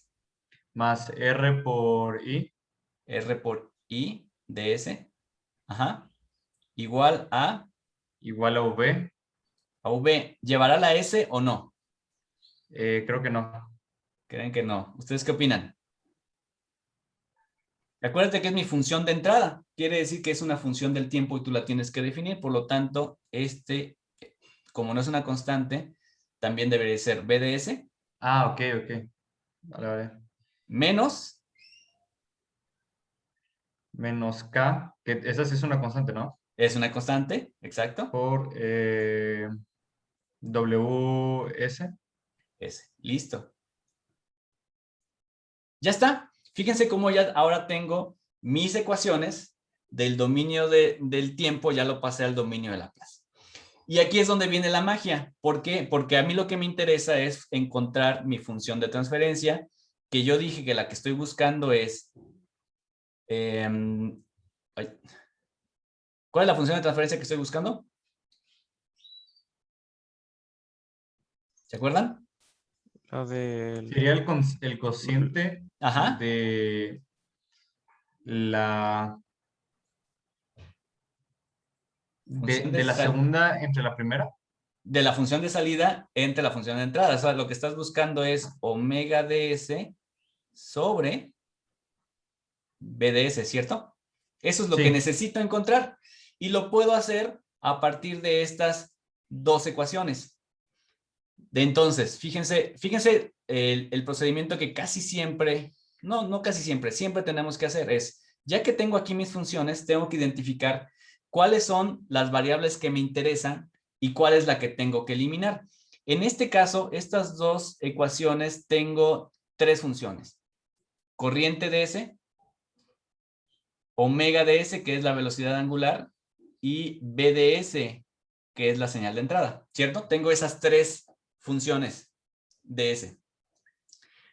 Más R por I. R por I de S. Ajá. Igual Igual a V. a V. ¿Llevará la S o no? Creo que no. ¿Creen que no? ¿Ustedes qué opinan? Acuérdate que es mi función de entrada. Quiere decir que es una función del tiempo y tú la tienes que definir. Por lo tanto, como no es una constante, también debería ser B de S Ah, ok, ok. Vale, vale. menos, Menos K, que esa sí es una constante, ¿no? es una constante, exacto, Por WS. S. Listo. Ya está. Fíjense cómo ya ahora tengo mis ecuaciones del dominio del tiempo, ya lo pasé al dominio de Laplace. Y aquí es donde viene la magia. ¿Por qué? Porque a mí lo que me interesa es encontrar mi función de transferencia, que yo dije que la que estoy buscando es... ¿cuál es la función de transferencia que estoy buscando? ¿Se acuerdan? La del... Sería el cociente Ajá. de la Función de la segunda entre la primera. de la función de salida entre la función de entrada. O sea, lo que estás buscando es omega ds sobre BDS, ¿cierto? Eso es lo que Sí. necesito encontrar y lo puedo hacer a partir de estas dos ecuaciones. Entonces, fíjense el procedimiento que casi siempre, no casi siempre, siempre tenemos que hacer es, ya que tengo aquí mis funciones, tengo que identificar cuáles son las variables que me interesan y cuál es la que tengo que eliminar. En este caso, estas dos ecuaciones tengo tres funciones. Corriente ds, omega ds, que es la velocidad angular, y bds, que es la señal de entrada, ¿cierto? Tengo esas tres funciones ds.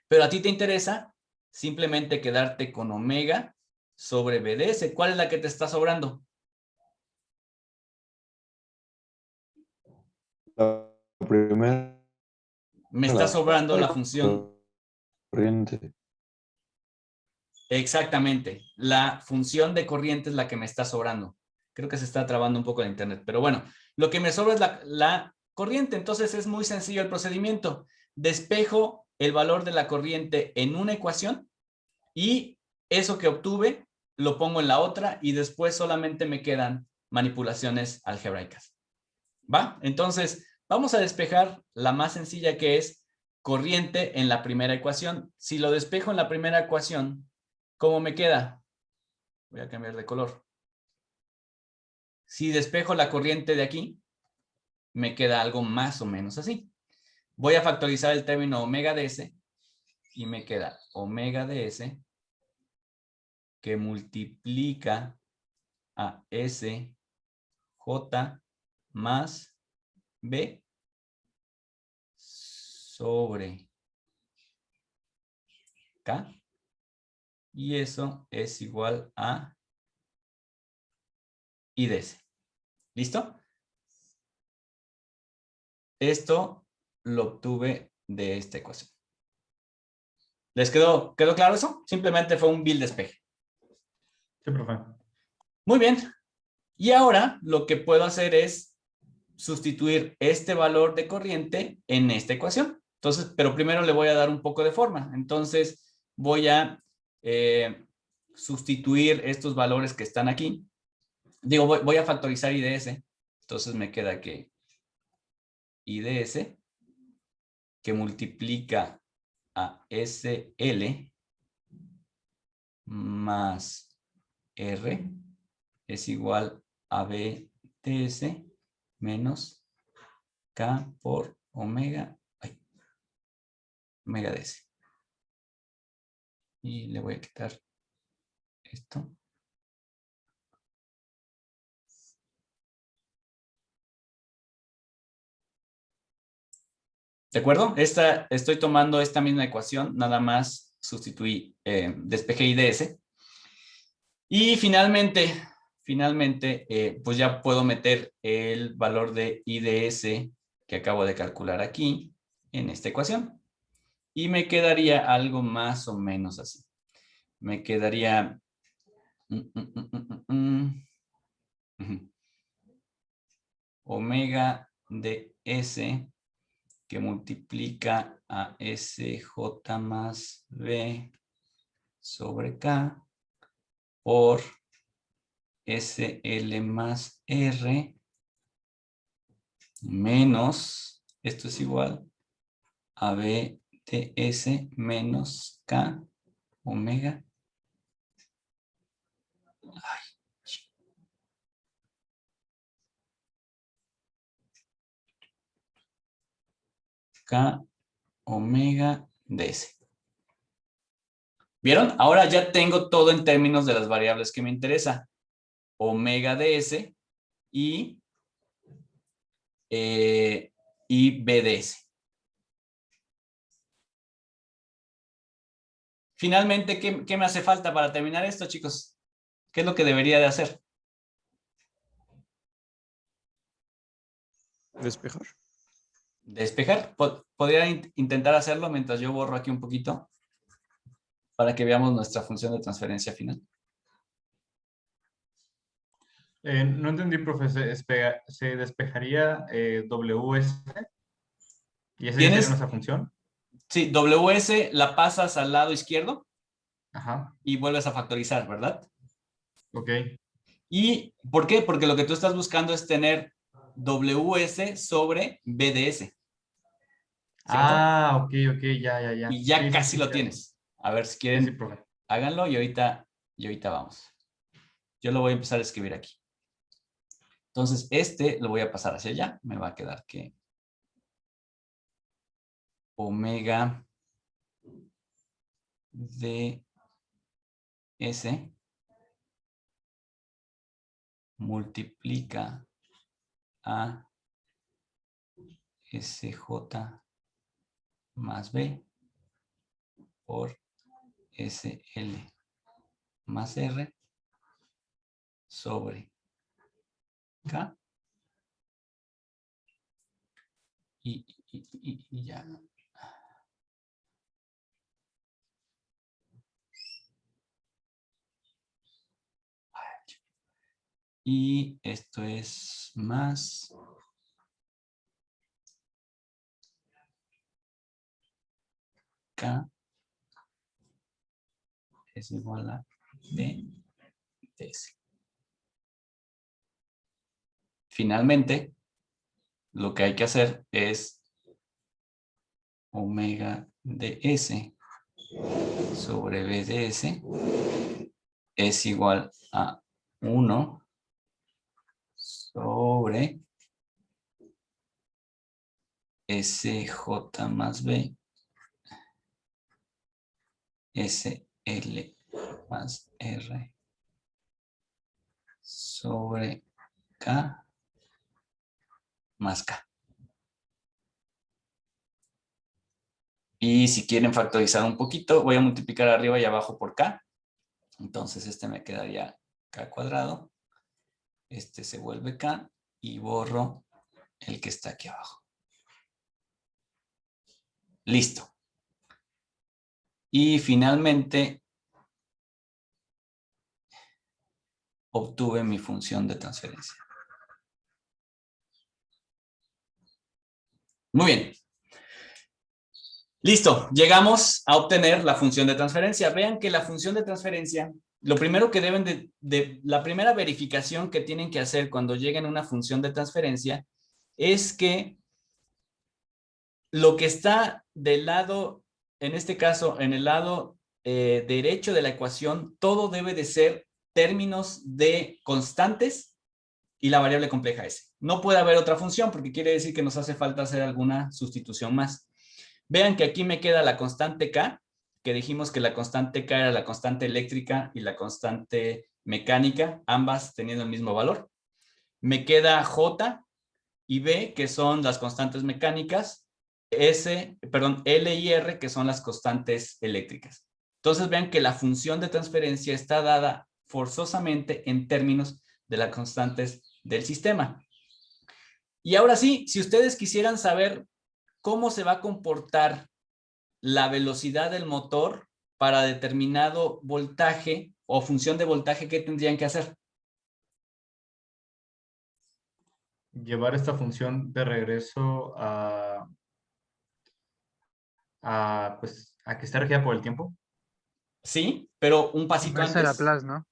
Pero a ti te interesa simplemente quedarte con omega sobre bds. ¿Cuál es la que te está sobrando? La primera. Me está sobrando la La función. corriente. Exactamente. La función de corriente es la que me está sobrando. Creo que se está trabando un poco el internet. Pero bueno, lo que me sobra es la corriente. Entonces es muy sencillo el procedimiento. Despejo el valor de la corriente en una ecuación y eso que obtuve lo pongo en la otra y después solamente me quedan manipulaciones algebraicas. ¿Va? Entonces, vamos a despejar la más sencilla, que es corriente en la primera ecuación. Si lo despejo en la primera ecuación, ¿cómo me queda? Voy a cambiar de color. Si despejo la corriente de aquí, me queda algo más o menos así. Voy a factorizar el término omega ds y me queda omega ds que multiplica a S J más B sobre K, y eso es igual a I de S. ¿Listo? Esto lo obtuve de esta ecuación. ¿Les quedó claro eso? Simplemente fue un vil despeje. Sí, profe. Muy bien. Y ahora lo que puedo hacer es sustituir este valor de corriente en esta ecuación. Entonces, pero primero le voy a dar un poco de forma. Entonces, voy a sustituir estos valores que están aquí. Digo, voy a factorizar IDS. Entonces me queda que IDS, que multiplica a SL más R, es igual a BTS menos K por omega ds. Y le voy a quitar esto. ¿De acuerdo? Estoy tomando esta misma ecuación, nada más sustituí, despejé IDS. Y finalmente, pues ya puedo meter el valor de IDS que acabo de calcular aquí en esta ecuación. Y me quedaría algo más o menos así. Me quedaría... omega de S que multiplica a SJ más B sobre K por SL más R menos, esto es igual a B de S menos K omega. K omega de S. ¿Vieron? Ahora ya tengo todo en términos de las variables que me interesa. Omega de S y B de S. Finalmente, ¿qué me hace falta para terminar esto, chicos? ¿Qué es lo que debería de hacer? Despejar. Despejar. Podría intentar hacerlo mientras yo borro aquí un poquito para que veamos nuestra función de transferencia final. No entendí, profe. ¿Se despejaría WS? ¿Y esa sería nuestra función? Sí, WS la pasas al lado izquierdo. Ajá. Y vuelves a factorizar, ¿verdad? Ok. ¿Y por qué? Porque lo que tú estás buscando es tener WS sobre BDS. ¿Cierto? Ah, ok, ya. Y ya Sí, casi lo ya. tienes. A ver si Sí, quieren, profe. háganlo y ahorita vamos. Yo lo voy a empezar a escribir aquí. Entonces, lo voy a pasar hacia allá. Me va a quedar que omega de S multiplica a SJ más B por SL más R sobre K y ya. Y esto es más K es igual a B de S. Finalmente, lo que hay que hacer es omega de S sobre B de S es igual a 1 sobre SJ más B SL más R sobre K más K. Y si quieren factorizar un poquito, voy a multiplicar arriba y abajo por K. Entonces me quedaría K cuadrado. Este se vuelve K y borro el que está aquí abajo. Listo. Y finalmente obtuve mi función de transferencia. Muy bien. Listo, llegamos a obtener la función de transferencia. Vean que la función de transferencia, lo primero que deben la primera verificación que tienen que hacer cuando lleguen a una función de transferencia es que lo que está del lado, en este caso, en el lado derecho de la ecuación, todo debe de ser términos de constantes y la variable compleja S. No puede haber otra función porque quiere decir que nos hace falta hacer alguna sustitución más. Vean que aquí me queda la constante K. que dijimos que la constante K era la constante eléctrica y la constante mecánica, ambas teniendo el mismo valor. Me queda J y B, que son las constantes mecánicas, L y R, que son las constantes eléctricas. Entonces vean que la función de transferencia está dada forzosamente en términos de las constantes del sistema. Y ahora sí, si ustedes quisieran saber cómo se va a comportar la velocidad del motor para determinado voltaje o función de voltaje, ¿qué tendrían que hacer? Llevar esta función de regreso pues, a que esté regida por el tiempo. Sí, pero un pasito Inversa de antes. Laplace, ¿no?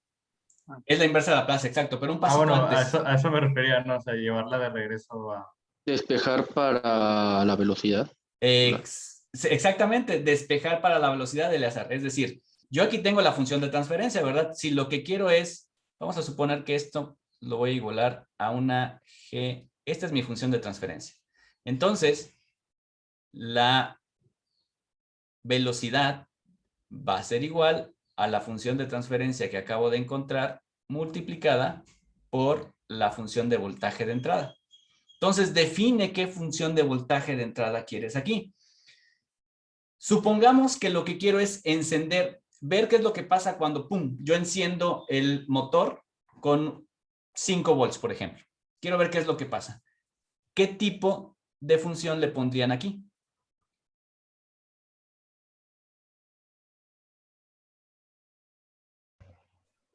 Es la inversa de Laplace, exacto, pero un pasito Bueno, antes. a eso me refería, ¿no? O sea, llevarla de regreso a... Despejar para la velocidad. Exactamente, despejar para la velocidad del azar. Es decir, yo aquí tengo la función de transferencia, ¿verdad? Si lo que quiero es, vamos a suponer que esto lo voy a igualar a una G. Esta es mi función de transferencia. Entonces, la velocidad va a ser igual a la función de transferencia que acabo de encontrar multiplicada por la función de voltaje de entrada. Entonces, define qué función de voltaje de entrada quieres aquí. Supongamos que lo que quiero es encender, ver qué es lo que pasa cuando, pum, yo enciendo el motor con 5 volts, por ejemplo. Quiero ver qué es lo que pasa. ¿Qué tipo de función le pondrían aquí?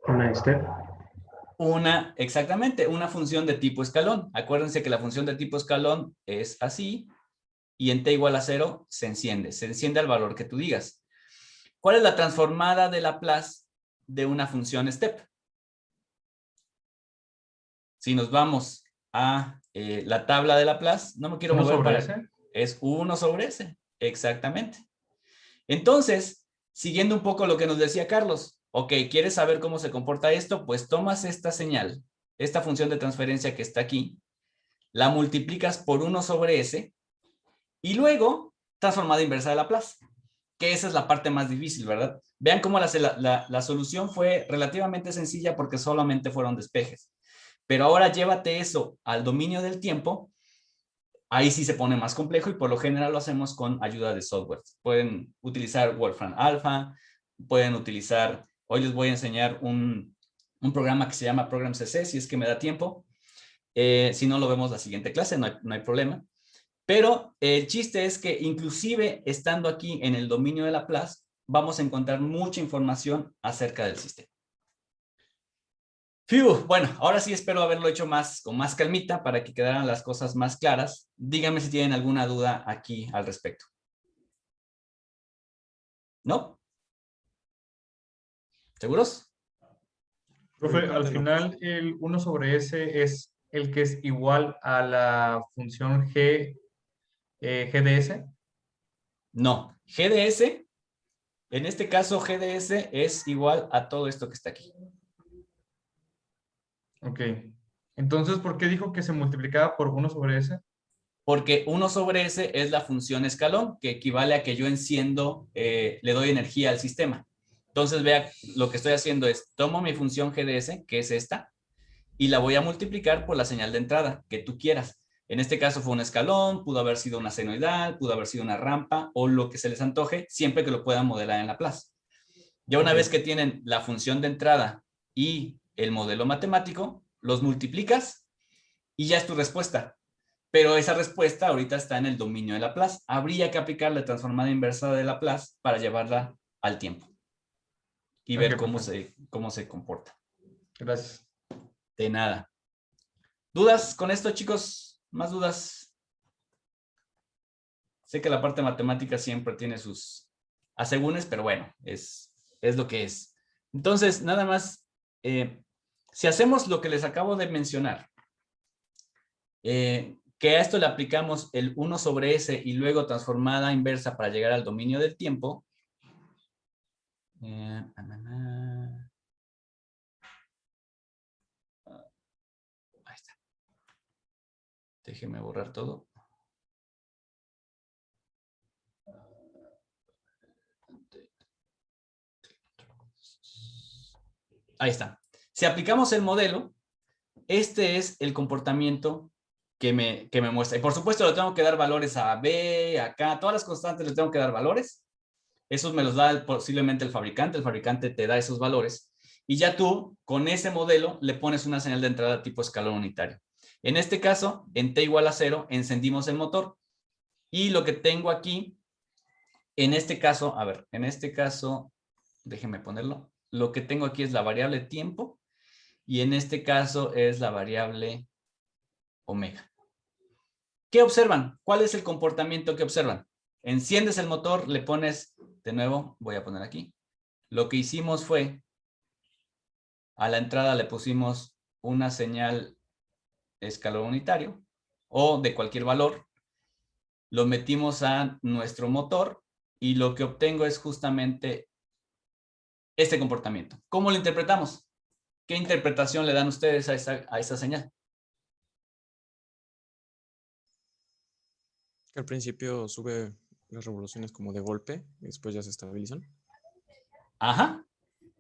Una step. Exactamente, una función de tipo escalón. Acuérdense que la función de tipo escalón es así, y en t igual a 0 se enciende al valor que tú digas. ¿Cuál es la transformada de Laplace de una función step? Si nos vamos a la tabla de Laplace, no me quiero mover sobre para... ese. Es 1 sobre s, exactamente. Entonces, siguiendo un poco lo que nos decía Carlos, ok, ¿quieres saber cómo se comporta esto? Pues tomas esta señal, esta función de transferencia que está aquí, la multiplicas por 1 sobre s, y luego transformada inversa de Laplace, que esa es la parte más difícil, ¿verdad? Vean cómo la solución fue relativamente sencilla porque solamente fueron despejes. Pero ahora llévate eso al dominio del tiempo, ahí sí se pone más complejo y por lo general lo hacemos con ayuda de software. Pueden utilizar Wolfram Alpha, pueden utilizar, hoy les voy a enseñar un programa que se llama Program CC, si es que me da tiempo. Si no, lo vemos la siguiente clase, no hay problema. Pero el chiste es que inclusive estando aquí en el dominio de Laplace, vamos a encontrar mucha información acerca del sistema. Bueno, ahora sí espero haberlo hecho con más calmita para que quedaran las cosas más claras. Díganme si tienen alguna duda aquí al respecto. ¿No? ¿Seguros? Profe, al final el 1 sobre s es el que es igual a la función GDS. No. GDS, en este caso GDS es igual a todo esto que está aquí. Ok. Entonces, ¿por qué dijo que se multiplicaba por 1 sobre s? Porque 1 sobre s es la función escalón, que equivale a que yo enciendo, le doy energía al sistema. Entonces, vea, lo que estoy haciendo es, tomo mi función GDS, que es esta, y la voy a multiplicar por la señal de entrada que tú quieras. En este caso fue un escalón, pudo haber sido una senoidal, pudo haber sido una rampa, o lo que se les antoje, siempre que lo puedan modelar en Laplace. Ya una vez que tienen la función de entrada y el modelo matemático, los multiplicas y ya es tu respuesta. Pero esa respuesta ahorita está en el dominio de Laplace. Habría que aplicar la transformada inversa de Laplace para llevarla al tiempo y ver cómo se comporta. Gracias. De nada. ¿Dudas con esto, chicos? ¿Más dudas? Sé que la parte matemática siempre tiene sus asegúnes, pero bueno, es lo que es. Entonces, nada más, si hacemos lo que les acabo de mencionar, que a esto le aplicamos el 1 sobre s y luego transformada inversa para llegar al dominio del tiempo. Ahí está. Déjenme borrar todo. Ahí está. Si aplicamos el modelo, este es el comportamiento que me muestra. Y por supuesto le tengo que dar valores a B, a K, todas las constantes le tengo que dar valores. Esos me los da posiblemente el fabricante te da esos valores. Y ya tú, con ese modelo, le pones una señal de entrada tipo escalón unitario. En este caso, en t igual a 0, encendimos el motor. Y lo que tengo aquí, en este caso, a ver, en este caso, déjenme ponerlo. Lo que tengo aquí es la variable tiempo. Y en este caso es la variable omega. ¿Qué observan? ¿Cuál es el comportamiento que observan? Enciendes el motor, le pones, de nuevo, voy a poner aquí. Lo que hicimos fue, a la entrada le pusimos una señal escalón unitario o de cualquier valor. Lo metimos a nuestro motor y lo que obtengo es justamente este comportamiento. ¿Cómo lo interpretamos? ¿Qué interpretación le dan ustedes a esa señal? Que al principio sube las revoluciones como de golpe y después ya se estabilizan. Ajá,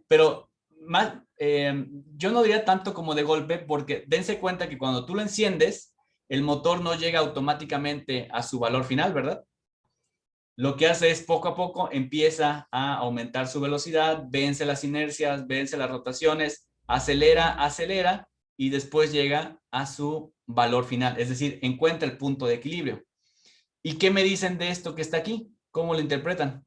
pero más, yo no diría tanto como de golpe porque dense cuenta que cuando tú lo enciendes, el motor no llega automáticamente a su valor final, ¿verdad? Lo que hace es poco a poco empieza a aumentar su velocidad, vence las inercias, vence las rotaciones, acelera y después llega a su valor final, es decir, encuentra el punto de equilibrio. ¿Y qué me dicen de esto que está aquí? ¿Cómo lo interpretan?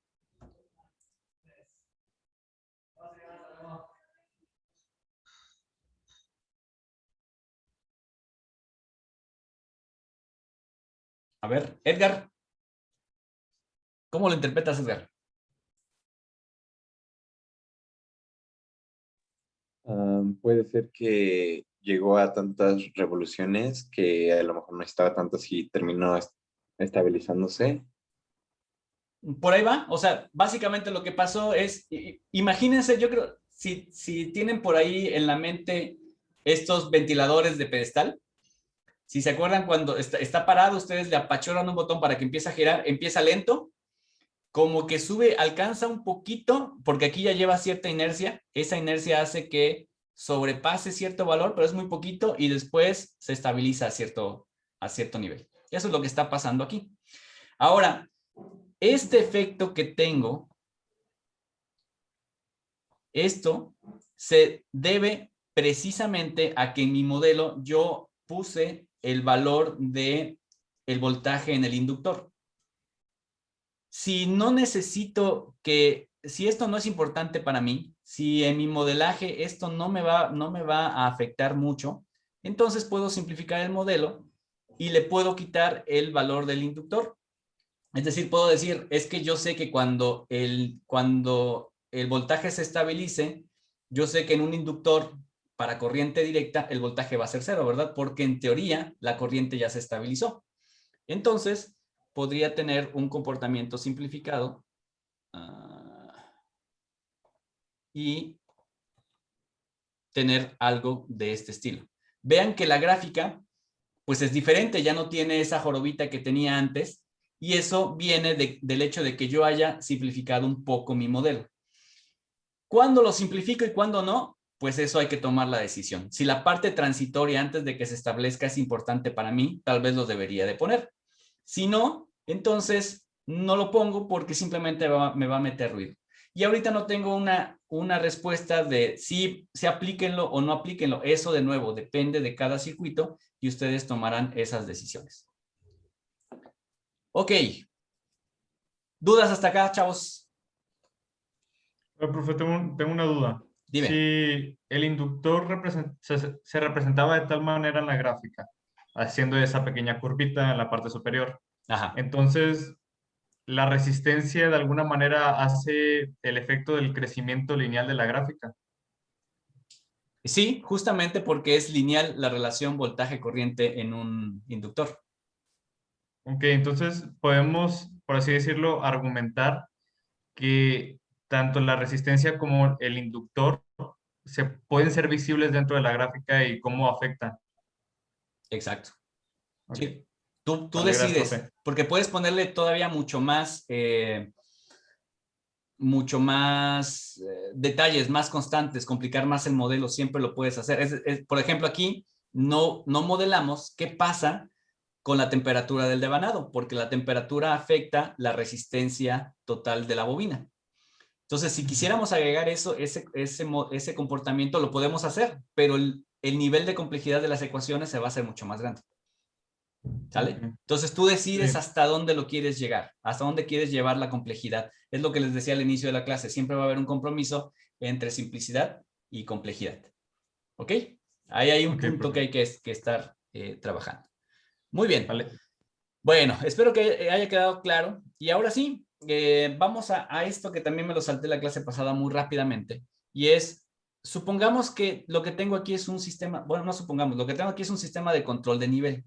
A ver, Edgar. ¿Cómo lo interpretas, Edgar? Puede ser que llegó a tantas revoluciones que a lo mejor no estaba tanto y terminó estabilizándose. Por ahí va, o sea, básicamente lo que pasó es, imagínense, yo creo, si tienen por ahí en la mente estos ventiladores de pedestal, si se acuerdan cuando está parado, ustedes le apachurran un botón para que empiece a girar, empieza lento, como que sube, alcanza un poquito, porque aquí ya lleva cierta inercia, esa inercia hace que sobrepase cierto valor, pero es muy poquito, y después se estabiliza a cierto nivel. Eso es lo que está pasando aquí. Ahora, este efecto que tengo, esto se debe precisamente a que en mi modelo yo puse el valor de el voltaje en el inductor. Si no necesito si esto no es importante para mí, si en mi modelaje esto no me va a afectar mucho, entonces puedo simplificar el modelo y le puedo quitar el valor del inductor. Es decir, puedo decir, es que yo sé que cuando el voltaje se estabilice, yo sé que en un inductor para corriente directa el voltaje va a ser 0, ¿verdad? Porque en teoría la corriente ya se estabilizó. Entonces, podría tener un comportamiento simplificado y tener algo de este estilo. Vean que la gráfica pues es diferente, ya no tiene esa jorobita que tenía antes, y eso viene del hecho de que yo haya simplificado un poco mi modelo. ¿Cuándo lo simplifico y cuándo no? Pues eso hay que tomar la decisión. Si la parte transitoria antes de que se establezca es importante para mí, tal vez lo debería de poner. Si no, entonces no lo pongo porque simplemente me va a meter ruido. Y ahorita no tengo una respuesta de si aplíquenlo o no aplíquenlo. Eso de nuevo depende de cada circuito y ustedes tomarán esas decisiones. Ok. ¿Dudas hasta acá, chavos? Profe, tengo una duda. Dime. Si el inductor se representaba de tal manera en la gráfica, haciendo esa pequeña curvita en la parte superior, Ajá. entonces la resistencia de alguna manera hace el efecto del crecimiento lineal de la gráfica. Sí, justamente porque es lineal la relación voltaje-corriente en un inductor. Ok, entonces podemos, por así decirlo, argumentar que tanto la resistencia como el inductor pueden ser visibles dentro de la gráfica y cómo afectan. Exacto. Okay. Sí. Tú Vale, decides, gracias, profe. porque puedes ponerle todavía mucho más mucho más detalles, más constantes, complicar más el modelo, siempre lo puedes hacer. Por ejemplo, aquí no modelamos qué pasa con la temperatura del devanado, porque la temperatura afecta la resistencia total de la bobina. Entonces, si quisiéramos agregar ese comportamiento, lo podemos hacer, pero el nivel de complejidad de las ecuaciones se va a hacer mucho más grande. ¿Sale? Entonces tú decides hasta dónde lo quieres llegar, hasta dónde quieres llevar la complejidad. Es lo que les decía al inicio de la clase, siempre va a haber un compromiso entre simplicidad y complejidad. ¿Ok? Ahí hay un punto que hay que estar trabajando. Muy bien. Vale. Bueno, espero que haya quedado claro. Y ahora sí, vamos a esto que también me lo salté la clase pasada muy rápidamente. Y es, supongamos que lo que tengo aquí es un sistema, bueno, no supongamos, lo que tengo aquí es un sistema de control de nivel.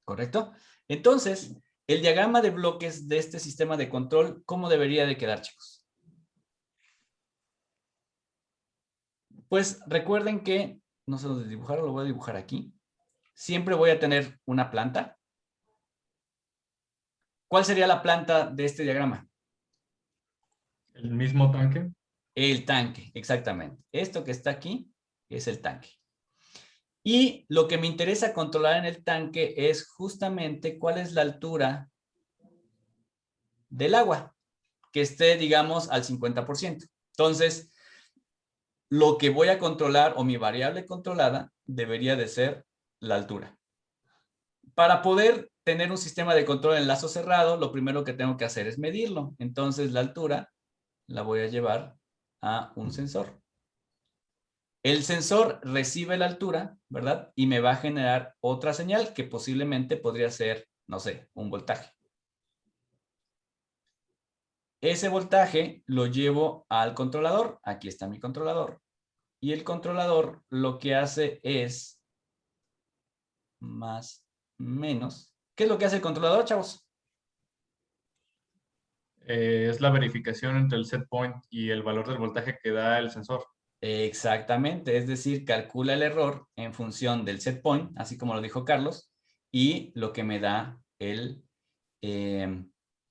¿Correcto? Entonces, el diagrama de bloques de este sistema de control, ¿cómo debería de quedar, chicos? Pues recuerden que, no sé dónde dibujarlo, lo voy a dibujar aquí. Siempre voy a tener una planta. ¿Cuál sería la planta de este diagrama? ¿El mismo tanque? El tanque, exactamente. Esto que está aquí es el tanque. Y lo que me interesa controlar en el tanque es justamente cuál es la altura del agua, que esté, digamos, al 50%. Entonces, lo que voy a controlar o mi variable controlada debería de ser la altura. Para poder tener un sistema de control en lazo cerrado, lo primero que tengo que hacer es medirlo. Entonces, la altura la voy a llevar a un sensor. El sensor recibe la altura, ¿verdad? Y me va a generar otra señal que posiblemente podría ser, no sé, un voltaje. Ese voltaje lo llevo al controlador. Aquí está mi controlador. Y el controlador lo que hace es más menos. ¿Qué es lo que hace el controlador, chavos? Es la verificación entre el set point y el valor del voltaje que da el sensor. Exactamente, es decir, calcula el error en función del set point, así como lo dijo Carlos, y lo que me da el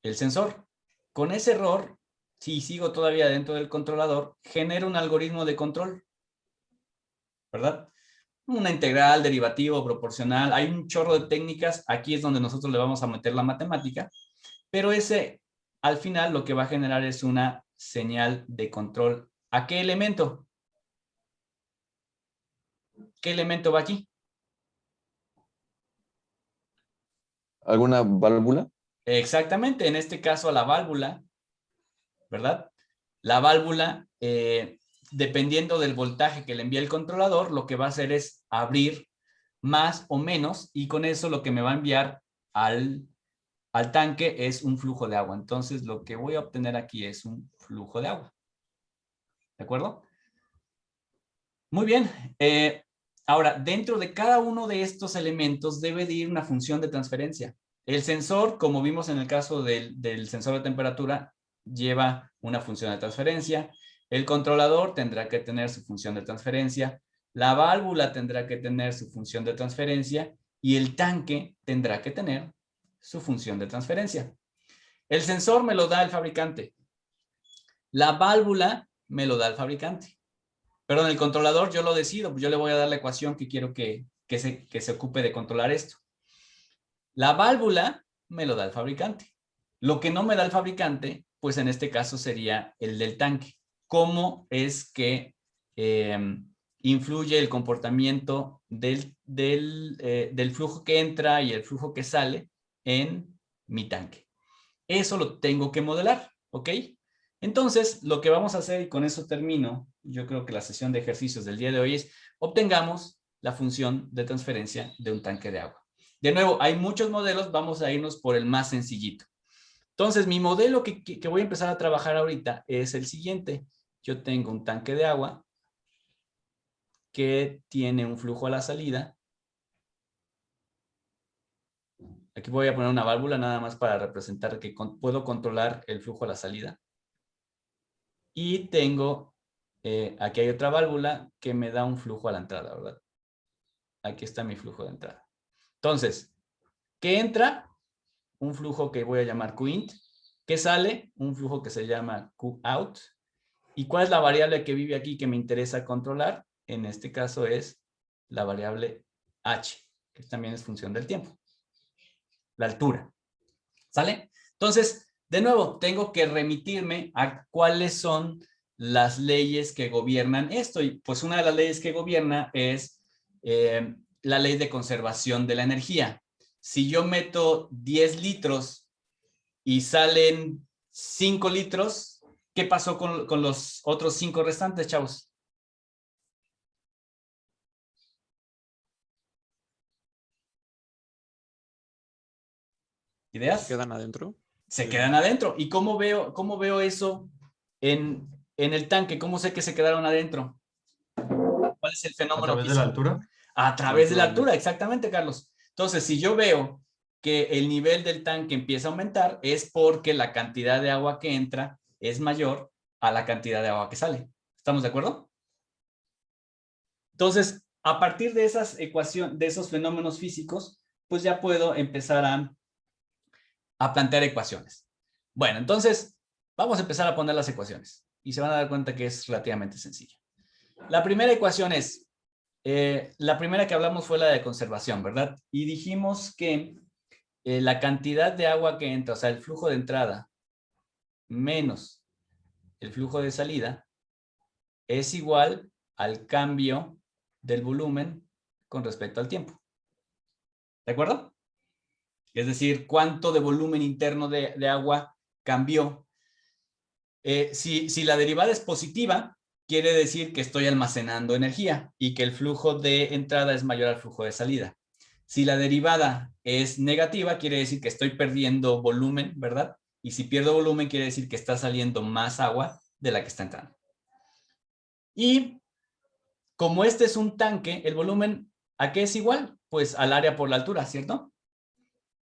sensor. Con ese error, si sigo todavía dentro del controlador, genero un algoritmo de control, ¿verdad? Una integral, derivativo, proporcional, hay un chorro de técnicas, aquí es donde nosotros le vamos a meter la matemática, pero ese, al final, lo que va a generar es una señal de control. ¿A qué elemento? ¿Qué elemento va aquí? ¿Alguna válvula? Exactamente, en este caso a la válvula, ¿verdad? La válvula, dependiendo del voltaje que le envía el controlador, lo que va a hacer es abrir más o menos y con eso lo que me va a enviar al tanque es un flujo de agua. Entonces lo que voy a obtener aquí es un flujo de agua. ¿De acuerdo? Muy bien. Ahora, dentro de cada uno de estos elementos debe de ir una función de transferencia. El sensor, como vimos en el caso del sensor de temperatura, lleva una función de transferencia. El controlador tendrá que tener su función de transferencia. La válvula tendrá que tener su función de transferencia. Y el tanque tendrá que tener su función de transferencia. El sensor me lo da el fabricante. La válvula me lo da el fabricante. Perdón, el controlador yo lo decido, pues yo le voy a dar la ecuación que quiero que se ocupe de controlar esto. La válvula me lo da el fabricante. Lo que no me da el fabricante, pues en este caso sería el del tanque. ¿Cómo es que influye el comportamiento del flujo que entra y el flujo que sale en mi tanque? Eso lo tengo que modelar, ¿ok? Entonces, lo que vamos a hacer, y con eso termino, yo creo que la sesión de ejercicios del día de hoy es, obtengamos la función de transferencia de un tanque de agua. De nuevo, hay muchos modelos, vamos a irnos por el más sencillito. Entonces, mi modelo que voy a empezar a trabajar ahorita es el siguiente. Yo tengo un tanque de agua que tiene un flujo a la salida. Aquí voy a poner una válvula nada más para representar que puedo controlar el flujo a la salida. Y tengo, aquí hay otra válvula que me da un flujo a la entrada, ¿verdad? Aquí está mi flujo de entrada. Entonces, ¿qué entra? Un flujo que voy a llamar Qint. ¿Qué sale? Un flujo que se llama Qout. ¿Y cuál es la variable que vive aquí que me interesa controlar? En este caso es la variable h, que también es función del tiempo. La altura. ¿Sale? Entonces, de nuevo, tengo que remitirme a cuáles son las leyes que gobiernan esto. Y pues una de las leyes que gobierna es la ley de conservación de la energía. Si yo meto 10 litros y salen 5 litros, ¿qué pasó con los otros 5 restantes, chavos? ¿Ideas? ¿Se quedan adentro? Se quedan adentro. ¿Y cómo veo eso en el tanque? ¿Cómo sé que se quedaron adentro? ¿Cuál es el ¿A fenómeno través de físico? la altura? A través de la altura. altura, exactamente, Carlos. Entonces, si yo veo que el nivel del tanque empieza a aumentar, es porque la cantidad de agua que entra es mayor a la cantidad de agua que sale. ¿Estamos de acuerdo? Entonces, a partir de esas ecuaciones, de esos fenómenos físicos, pues ya puedo empezar a plantear ecuaciones. Bueno, entonces, vamos a empezar a poner las ecuaciones y se van a dar cuenta que es relativamente sencillo. La primera ecuación es, la primera que hablamos fue la de conservación, ¿verdad? Y dijimos que la cantidad de agua que entra, o sea, el flujo de entrada menos el flujo de salida, es igual al cambio del volumen con respecto al tiempo. ¿De acuerdo? Es decir, cuánto de volumen interno de agua cambió. Si la derivada es positiva, quiere decir que estoy almacenando energía y que el flujo de entrada es mayor al flujo de salida. Si la derivada es negativa, quiere decir que estoy perdiendo volumen, ¿verdad? Y si pierdo volumen, quiere decir que está saliendo más agua de la que está entrando. Y como este es un tanque, el volumen, ¿a qué es igual? Pues al área por la altura, ¿cierto?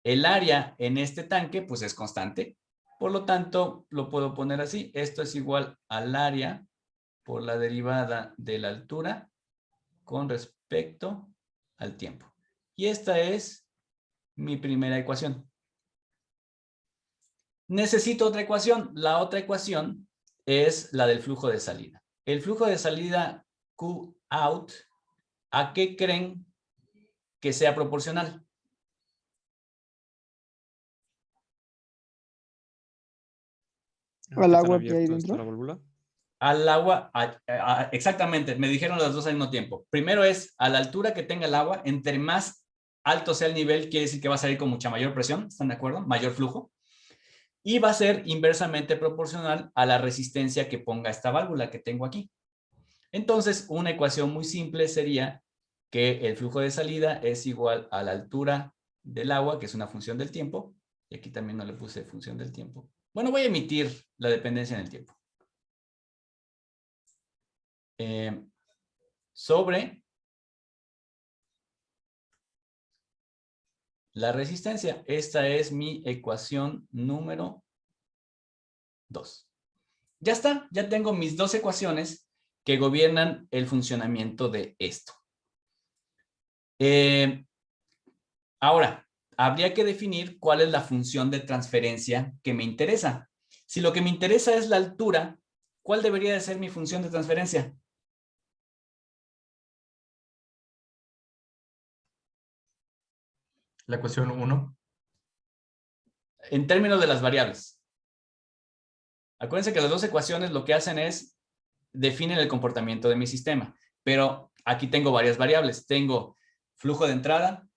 El área en este tanque, pues es constante. Por lo tanto, lo puedo poner así. Esto es igual al área por la derivada de la altura con respecto al tiempo. Y esta es mi primera ecuación. Necesito otra ecuación. La otra ecuación es la del flujo de salida. El flujo de salida Qout, ¿a qué creen que sea proporcional? ¿Al ¿Qué tan agua que hay abierto está dentro? la válvula? Al agua, exactamente, me dijeron las dos al mismo tiempo. Primero es a la altura que tenga el agua, entre más alto sea el nivel, quiere decir que va a salir con mucha mayor presión, ¿están de acuerdo? Mayor flujo. Y va a ser inversamente proporcional a la resistencia que ponga esta válvula que tengo aquí. Entonces, una ecuación muy simple sería que el flujo de salida es igual a la altura del agua, que es una función del tiempo, y aquí también no le puse función del tiempo. Bueno, voy a emitir la dependencia en el tiempo. Sobre la resistencia. Esta es mi ecuación número 2. Ya está, ya tengo mis dos ecuaciones que gobiernan el funcionamiento de esto. Ahora, habría que definir cuál es la función de transferencia que me interesa. Si lo que me interesa es la altura, ¿cuál debería de ser mi función de transferencia? La ecuación 1. En términos de las variables. Acuérdense que las dos ecuaciones lo que hacen es definen el comportamiento de mi sistema. Pero aquí tengo varias variables. Tengo flujo de entrada,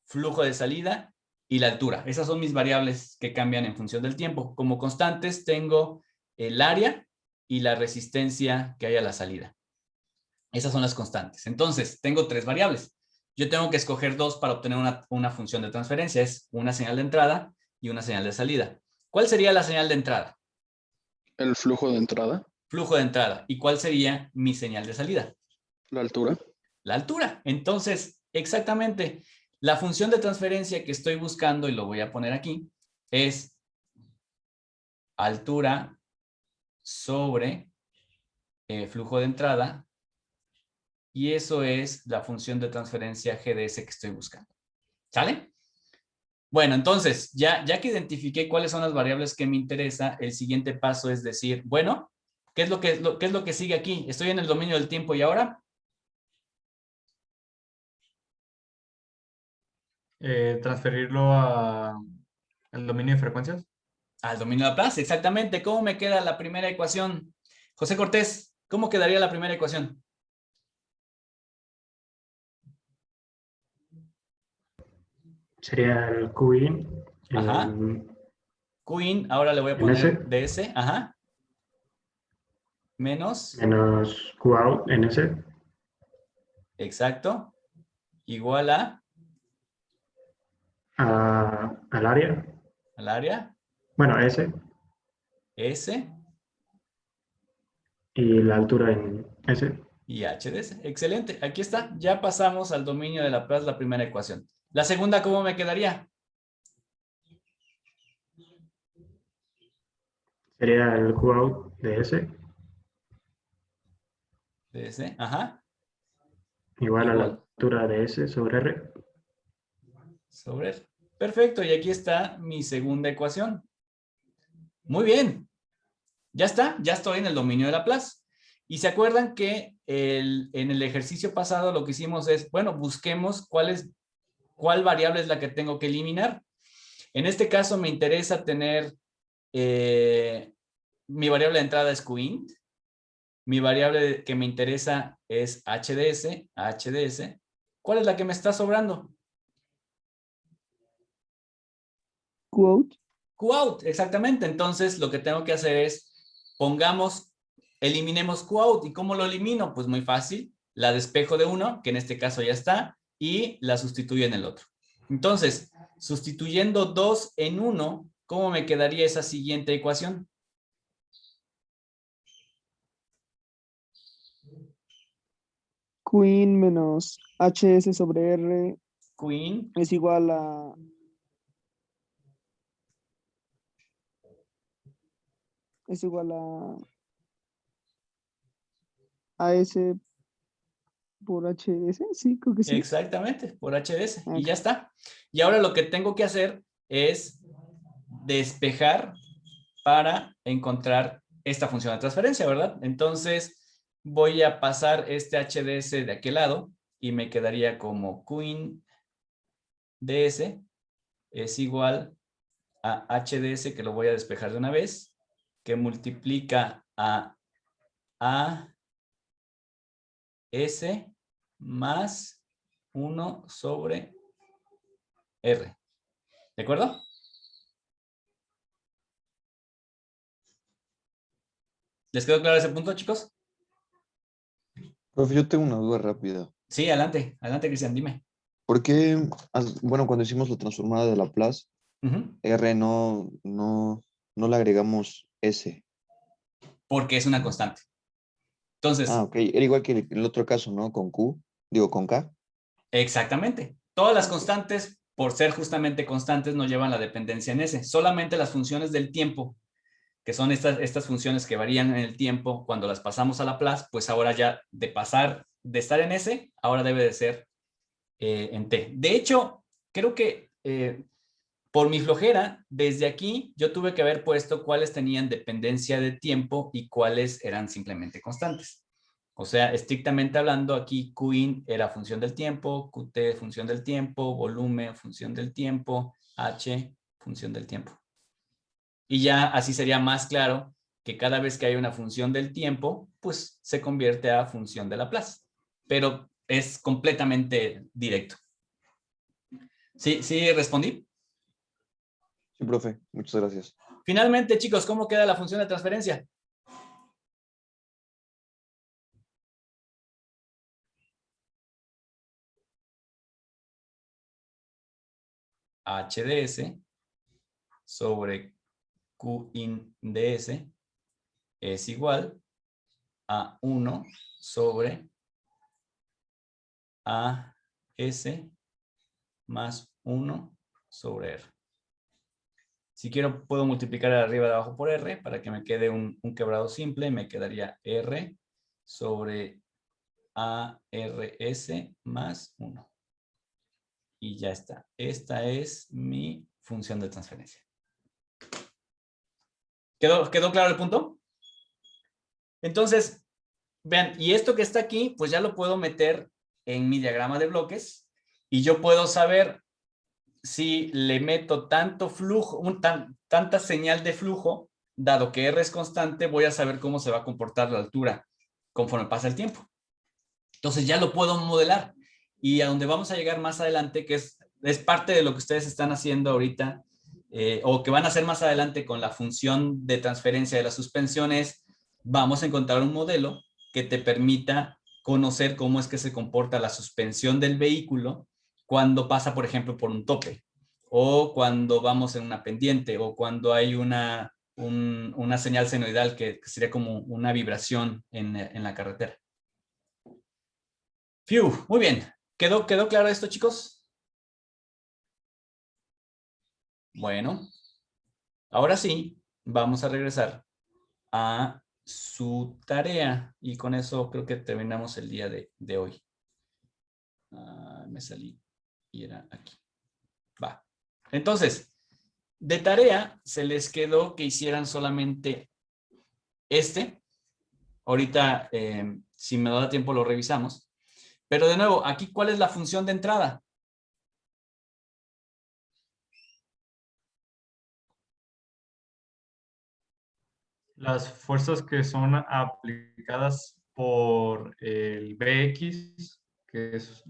flujo de salida y la altura. Esas son mis variables que cambian en función del tiempo. Como constantes tengo el área y la resistencia que hay a la salida. Esas son las constantes. Entonces, tengo tres variables. Yo tengo que escoger dos para obtener una función de transferencia. Es una señal de entrada y una señal de salida. ¿Cuál sería la señal de entrada? El flujo de entrada, Flujo de entrada. ¿Y cuál sería mi señal de salida? la altura. La altura. Entonces, exactamente, la función de transferencia que estoy buscando, y lo voy a poner aquí, es altura sobre flujo de entrada, y eso es la función de transferencia GDS que estoy buscando. ¿Sale? Bueno, entonces, ya que identifiqué cuáles son las variables que me interesa, el siguiente paso es decir, bueno, ¿qué es lo que sigue aquí? Estoy en el dominio del tiempo y ahora. Transferirlo al dominio de frecuencias. Al dominio de Laplace, exactamente. ¿Cómo me queda la primera ecuación? José Cortés, ¿cómo quedaría la primera ecuación? Sería el QI. Ajá. Qin, ahora le voy a en poner S. ds, ajá. Menos, Menos QOUT en S. exacto, igual a Al área. al área, Bueno, S. S Y la altura en S. y HDS. Excelente, aquí está. Ya pasamos al dominio de Laplace, la primera ecuación. La segunda, ¿cómo me quedaría? Sería el QOUT de S. DS, ajá. Igual a la Igual. altura de S sobre R. Sobre R. Perfecto, y aquí está mi segunda ecuación. Muy bien. Ya está, ya estoy en el dominio de Laplace. Y se acuerdan que en el ejercicio pasado lo que hicimos es, bueno, busquemos cuál variable es la que tengo que eliminar. En este caso me interesa tener, mi variable de entrada es Qint, mi variable que me interesa es HDS. ¿Cuál es la que me está sobrando? Quote. Qout, exactamente. Entonces lo que tengo que hacer es, eliminemos Qout. ¿Y cómo lo elimino? Pues muy fácil. La despejo de uno, que en este caso ya está, y la sustituyo en el otro. Entonces, sustituyendo 2 en 1, ¿cómo me quedaría esa siguiente ecuación? Queen menos HS sobre R Queen. es igual a AS por HS. Sí, creo que sí. Exactamente, por HDS. Y Ok. ya está. Y ahora lo que tengo que hacer es despejar para encontrar esta función de transferencia, ¿verdad? Entonces voy a pasar este HDS de aquel lado y me quedaría como Queen DS es igual a HDS, que lo voy a despejar de una vez, que multiplica a S más 1 sobre R. ¿De acuerdo? ¿Les quedó claro ese punto, chicos? Profe, yo tengo una duda rápida. Sí, adelante, adelante, Cristian, dime. ¿Por qué, bueno, cuando hicimos la transformada de Laplace, R no le agregamos S? Porque es una constante. Entonces, Ah, ok. Era igual que el otro caso, ¿no? Con Q, digo, con K. exactamente. Todas las constantes, por ser justamente constantes, no llevan la dependencia en S. Solamente las funciones del tiempo, que son estas funciones que varían en el tiempo, cuando las pasamos a Laplace, pues ahora ya de estar en S, ahora debe de ser en T. De hecho, creo que por mi flojera, desde aquí yo tuve que haber puesto cuáles tenían dependencia de tiempo y cuáles eran simplemente constantes. O sea, estrictamente hablando, aquí Qin era función del tiempo, Qt función del tiempo, volumen función del tiempo, H función del tiempo. Y ya así sería más claro que cada vez que hay una función del tiempo, pues se convierte a función de Laplace. Pero es completamente directo. ¿Sí respondí? Sí, profe, muchas gracias. Finalmente, chicos, ¿cómo queda la función de transferencia? HDS sobre Qin ds es igual a 1 sobre AS más 1 sobre R. Si quiero, puedo multiplicar arriba y abajo por R para que me quede un quebrado simple. Me quedaría R sobre ARS más 1. Y ya está. Esta es mi función de transferencia. ¿Quedó claro el punto? Entonces, vean, y esto que está aquí, pues ya lo puedo meter en mi diagrama de bloques y yo puedo saber si le meto tanto flujo, tanta señal de flujo, dado que R es constante, voy a saber cómo se va a comportar la altura conforme pasa el tiempo. Entonces ya lo puedo modelar. Y a donde vamos a llegar más adelante, que es parte de lo que ustedes están haciendo ahorita, o que van a hacer más adelante con la función de transferencia de las suspensiones, vamos a encontrar un modelo que te permita conocer cómo es que se comporta la suspensión del vehículo cuando pasa, por ejemplo, por un tope, o cuando vamos en una pendiente, o cuando hay una señal senoidal que sería como una vibración en la carretera. Fiu, muy bien. ¿Quedó claro esto, chicos? Bueno, ahora sí, vamos a regresar a su tarea. Y con eso creo que terminamos el día de hoy. Me salí y era aquí. Va. Entonces, de tarea se les quedó que hicieran solamente este. Ahorita, si me da tiempo, lo revisamos. Pero de nuevo, aquí, ¿cuál es la función de entrada? Las fuerzas que son aplicadas por el BX, que es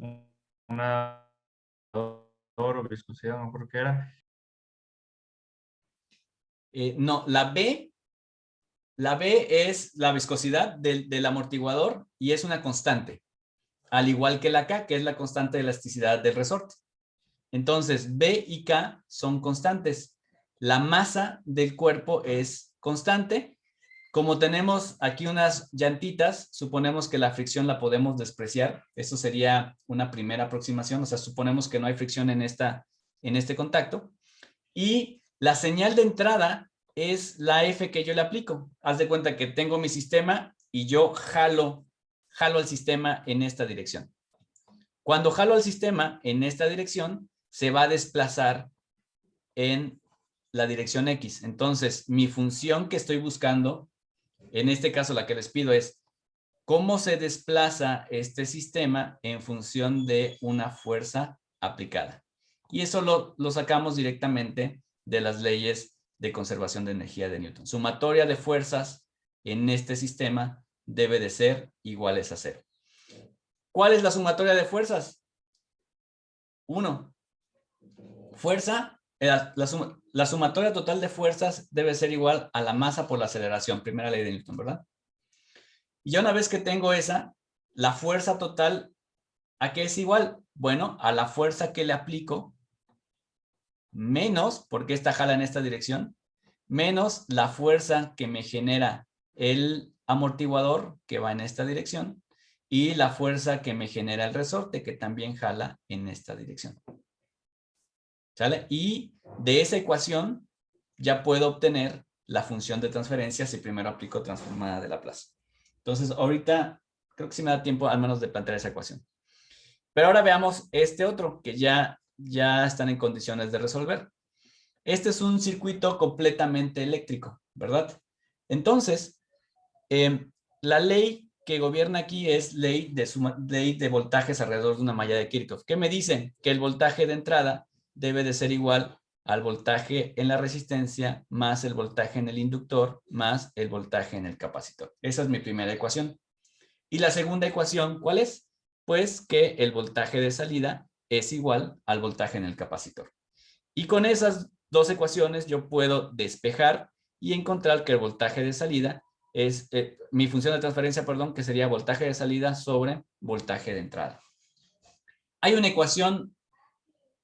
una o viscosidad, no me acuerdo qué era. No, la B es la viscosidad del amortiguador y es una constante. Al igual que la K, que es la constante de elasticidad del resorte. Entonces, B y K son constantes. La masa del cuerpo es constante. Como tenemos aquí unas llantitas, suponemos que la fricción la podemos despreciar. Eso sería una primera aproximación. O sea, suponemos que no hay fricción en este contacto. Y la señal de entrada es la F que yo le aplico. Haz de cuenta que tengo mi sistema y yo jalo al sistema en esta dirección. Cuando jalo al sistema en esta dirección, se va a desplazar en la dirección X. Entonces, mi función que estoy buscando, en este caso la que les pido es, ¿cómo se desplaza este sistema en función de una fuerza aplicada? Y eso lo sacamos directamente de las leyes de conservación de energía de Newton. Sumatoria de fuerzas en este sistema debe de ser iguales a 0. ¿Cuál es la sumatoria de fuerzas? 1. Fuerza, la sumatoria total de fuerzas debe ser igual a la masa por la aceleración, primera ley de Newton, ¿verdad? Y ya una vez que tengo esa, la fuerza total, ¿a qué es igual? Bueno, a la fuerza que le aplico, menos, porque esta jala en esta dirección, menos la fuerza que me genera el amortiguador, que va en esta dirección, y la fuerza que me genera el resorte, que también jala en esta dirección. ¿Sale? Y de esa ecuación ya puedo obtener la función de transferencia si primero aplico transformada de Laplace. Entonces, ahorita creo que sí me da tiempo al menos de plantear esa ecuación. Pero ahora veamos este otro que ya están en condiciones de resolver. Este es un circuito completamente eléctrico, ¿verdad? Entonces, la ley que gobierna aquí es ley de voltajes alrededor de una malla de Kirchhoff. ¿Qué me dice? Que el voltaje de entrada debe de ser igual al voltaje en la resistencia más el voltaje en el inductor más el voltaje en el capacitor. Esa es mi primera ecuación. Y la segunda ecuación, ¿cuál es? Pues que el voltaje de salida es igual al voltaje en el capacitor. Y con esas dos ecuaciones yo puedo despejar y encontrar que el voltaje de salida es mi función de transferencia, perdón, que sería voltaje de salida sobre voltaje de entrada. Hay una ecuación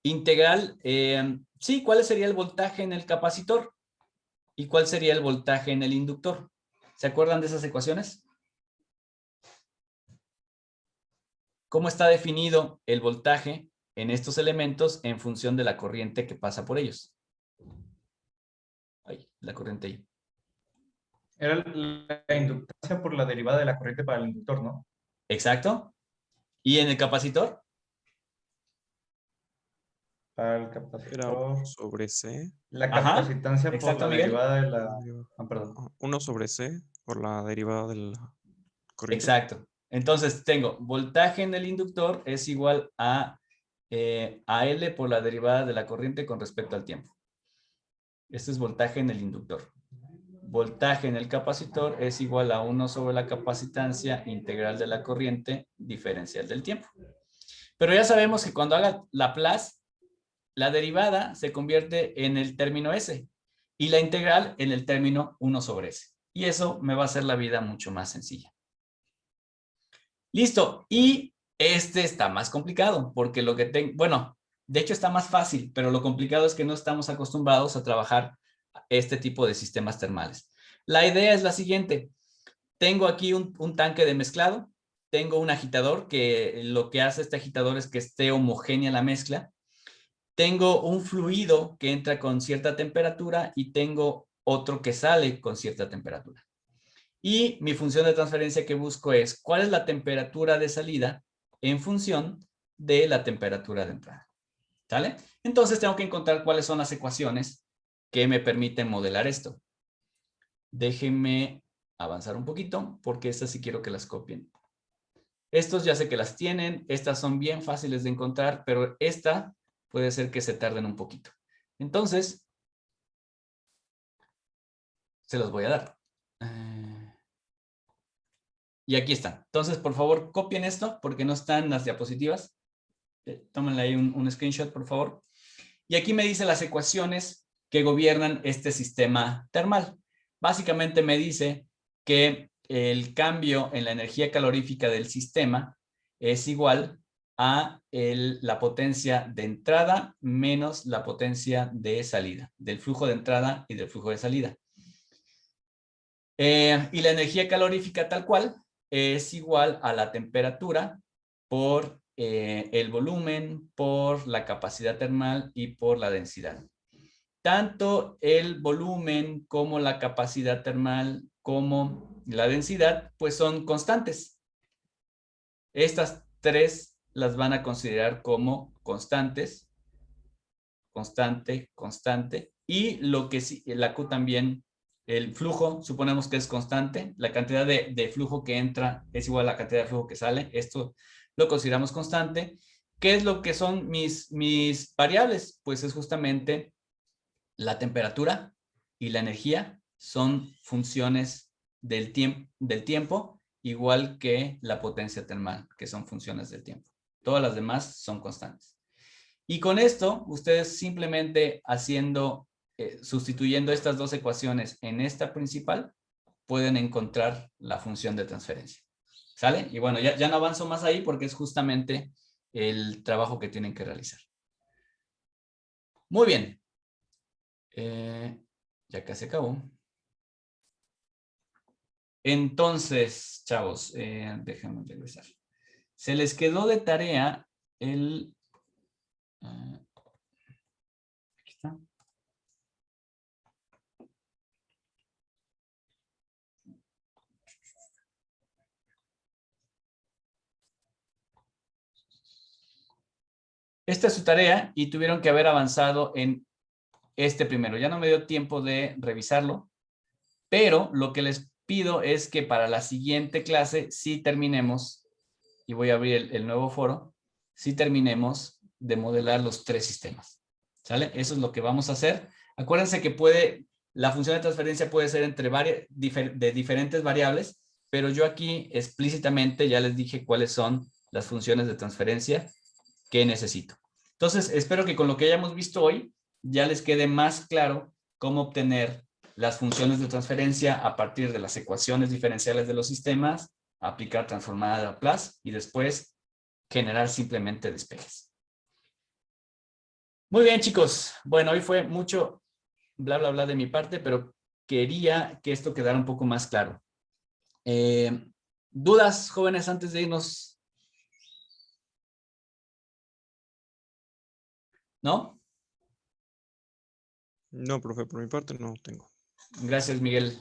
integral. Sí, ¿cuál sería el voltaje en el capacitor? ¿Y cuál sería el voltaje en el inductor? ¿Se acuerdan de esas ecuaciones? ¿Cómo está definido el voltaje en estos elementos en función de la corriente que pasa por ellos? Ahí, la corriente ahí. Era la inductancia por la derivada de la corriente para el inductor, ¿no? Exacto. ¿Y en el capacitor? Para el Era capacitor. sobre C. La Ajá, capacitancia por exacto, la Miguel. derivada de la... Ah, perdón. 1 sobre C por la derivada de la corriente. Exacto. Entonces tengo voltaje en el inductor es igual a L por la derivada de la corriente con respecto al tiempo. Este es voltaje en el inductor. Voltaje en el capacitor es igual a 1 sobre la capacitancia integral de la corriente diferencial del tiempo. Pero ya sabemos que cuando haga Laplace, la derivada se convierte en el término S y la integral en el término 1 sobre S. Y eso me va a hacer la vida mucho más sencilla. Listo. Y este está más complicado porque lo que tengo, bueno, de hecho está más fácil, pero lo complicado es que no estamos acostumbrados a trabajar este tipo de sistemas termales. La idea es la siguiente. Tengo aquí un tanque de mezclado, tengo un agitador que lo que hace este agitador es que esté homogénea la mezcla. Tengo un fluido que entra con cierta temperatura y tengo otro que sale con cierta temperatura. Y mi función de transferencia que busco es cuál es la temperatura de salida en función de la temperatura de entrada. ¿Sale? Entonces tengo que encontrar cuáles son las ecuaciones que me permiten modelar esto. Déjenme avanzar un poquito porque estas sí quiero que las copien. Estos ya sé que las tienen, estas son bien fáciles de encontrar, pero esta puede ser que se tarden un poquito. Entonces, se los voy a dar. Y aquí están. Entonces, por favor, copien esto porque no están las diapositivas. Tómenle ahí un screenshot, por favor. Y aquí me dice las ecuaciones que gobiernan este sistema termal. Básicamente me dice que el cambio en la energía calorífica del sistema es igual a la potencia de entrada menos la potencia de salida, del flujo de entrada y del flujo de salida. Y la energía calorífica tal cual es igual a la temperatura por el volumen, por la capacidad termal y por la densidad. Tanto el volumen como la capacidad termal como la densidad pues son constantes. Estas tres las van a considerar como constantes, constante, constante, y lo que sí, la Q también, el flujo, suponemos que es constante, la cantidad de flujo que entra es igual a la cantidad de flujo que sale, esto lo consideramos constante. ¿Qué es lo que son mis variables? Pues es justamente la temperatura y la energía, son funciones del tiempo, igual que la potencia termal, que son funciones del tiempo. Todas las demás son constantes. Y con esto, ustedes simplemente sustituyendo estas dos ecuaciones en esta principal, pueden encontrar la función de transferencia. ¿Sale? Y bueno, ya no avanzo más ahí porque es justamente el trabajo que tienen que realizar. Muy bien. Ya casi acabó. Entonces, chavos, déjenme regresar. Se les quedó de tarea el... aquí está. Esta es su tarea y tuvieron que haber avanzado en este primero. Ya no me dio tiempo de revisarlo, pero lo que les pido es que para la siguiente clase sí terminemos, y voy a abrir el nuevo foro, sí terminemos de modelar los tres sistemas. ¿Sale? Eso es lo que vamos a hacer. Acuérdense que la función de transferencia puede ser entre de diferentes variables, pero yo aquí explícitamente ya les dije cuáles son las funciones de transferencia que necesito. Entonces, espero que con lo que hayamos visto hoy ya les quede más claro cómo obtener las funciones de transferencia a partir de las ecuaciones diferenciales de los sistemas, aplicar transformada de Laplace y después generar simplemente despejes. Muy bien, chicos. Bueno, hoy fue mucho bla, bla, bla de mi parte, pero quería que esto quedara un poco más claro. ¿Dudas, jóvenes, antes de irnos? ¿No? No, profe, por mi parte no tengo. Gracias, Miguel.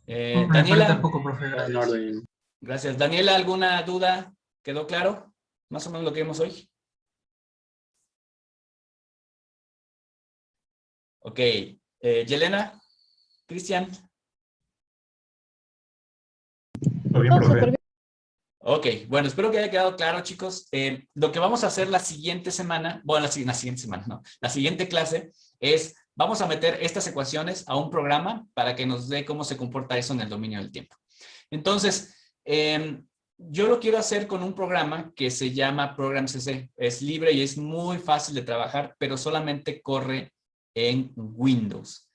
Daniela. Daniela. Tampoco, profe, en orden. Gracias. Daniela, ¿alguna duda? ¿Quedó claro? Más o menos lo que vimos hoy. Ok. Yelena, Cristian. Todo bien, profe. Ok, bueno, espero que haya quedado claro, chicos. Lo que vamos a hacer la siguiente semana, bueno, la siguiente semana, no, la siguiente clase es, vamos a meter estas ecuaciones a un programa para que nos dé cómo se comporta eso en el dominio del tiempo. Entonces, yo lo quiero hacer con un programa que se llama Program CC. Es libre y es muy fácil de trabajar, pero solamente corre en Windows.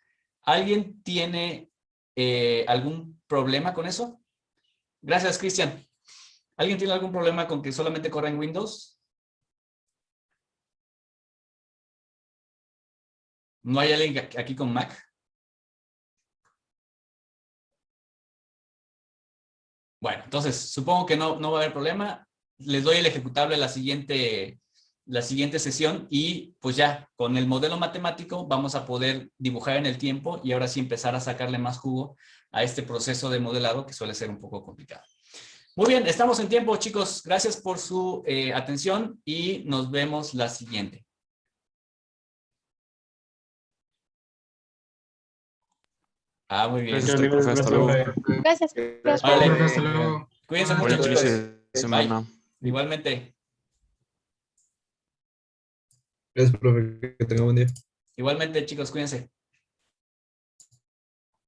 ¿Alguien tiene algún problema con eso? Gracias, Cristian. ¿Alguien tiene algún problema con que solamente corra en Windows? ¿No hay alguien aquí con Mac? Bueno, entonces supongo que no va a haber problema. Les doy el ejecutable la siguiente sesión y pues ya con el modelo matemático vamos a poder dibujar en el tiempo y ahora sí empezar a sacarle más jugo a este proceso de modelado que suele ser un poco complicado. Muy bien, estamos en tiempo, chicos. Gracias por su atención y nos vemos la siguiente. Muy bien. Gracias, profe. Hasta luego. Gracias. Vale. Hasta luego. Cuídense mucho, Bonito chicos. inicio de semana. Bye. Igualmente. Gracias, profe. Que tenga buen día. Igualmente, chicos, cuídense.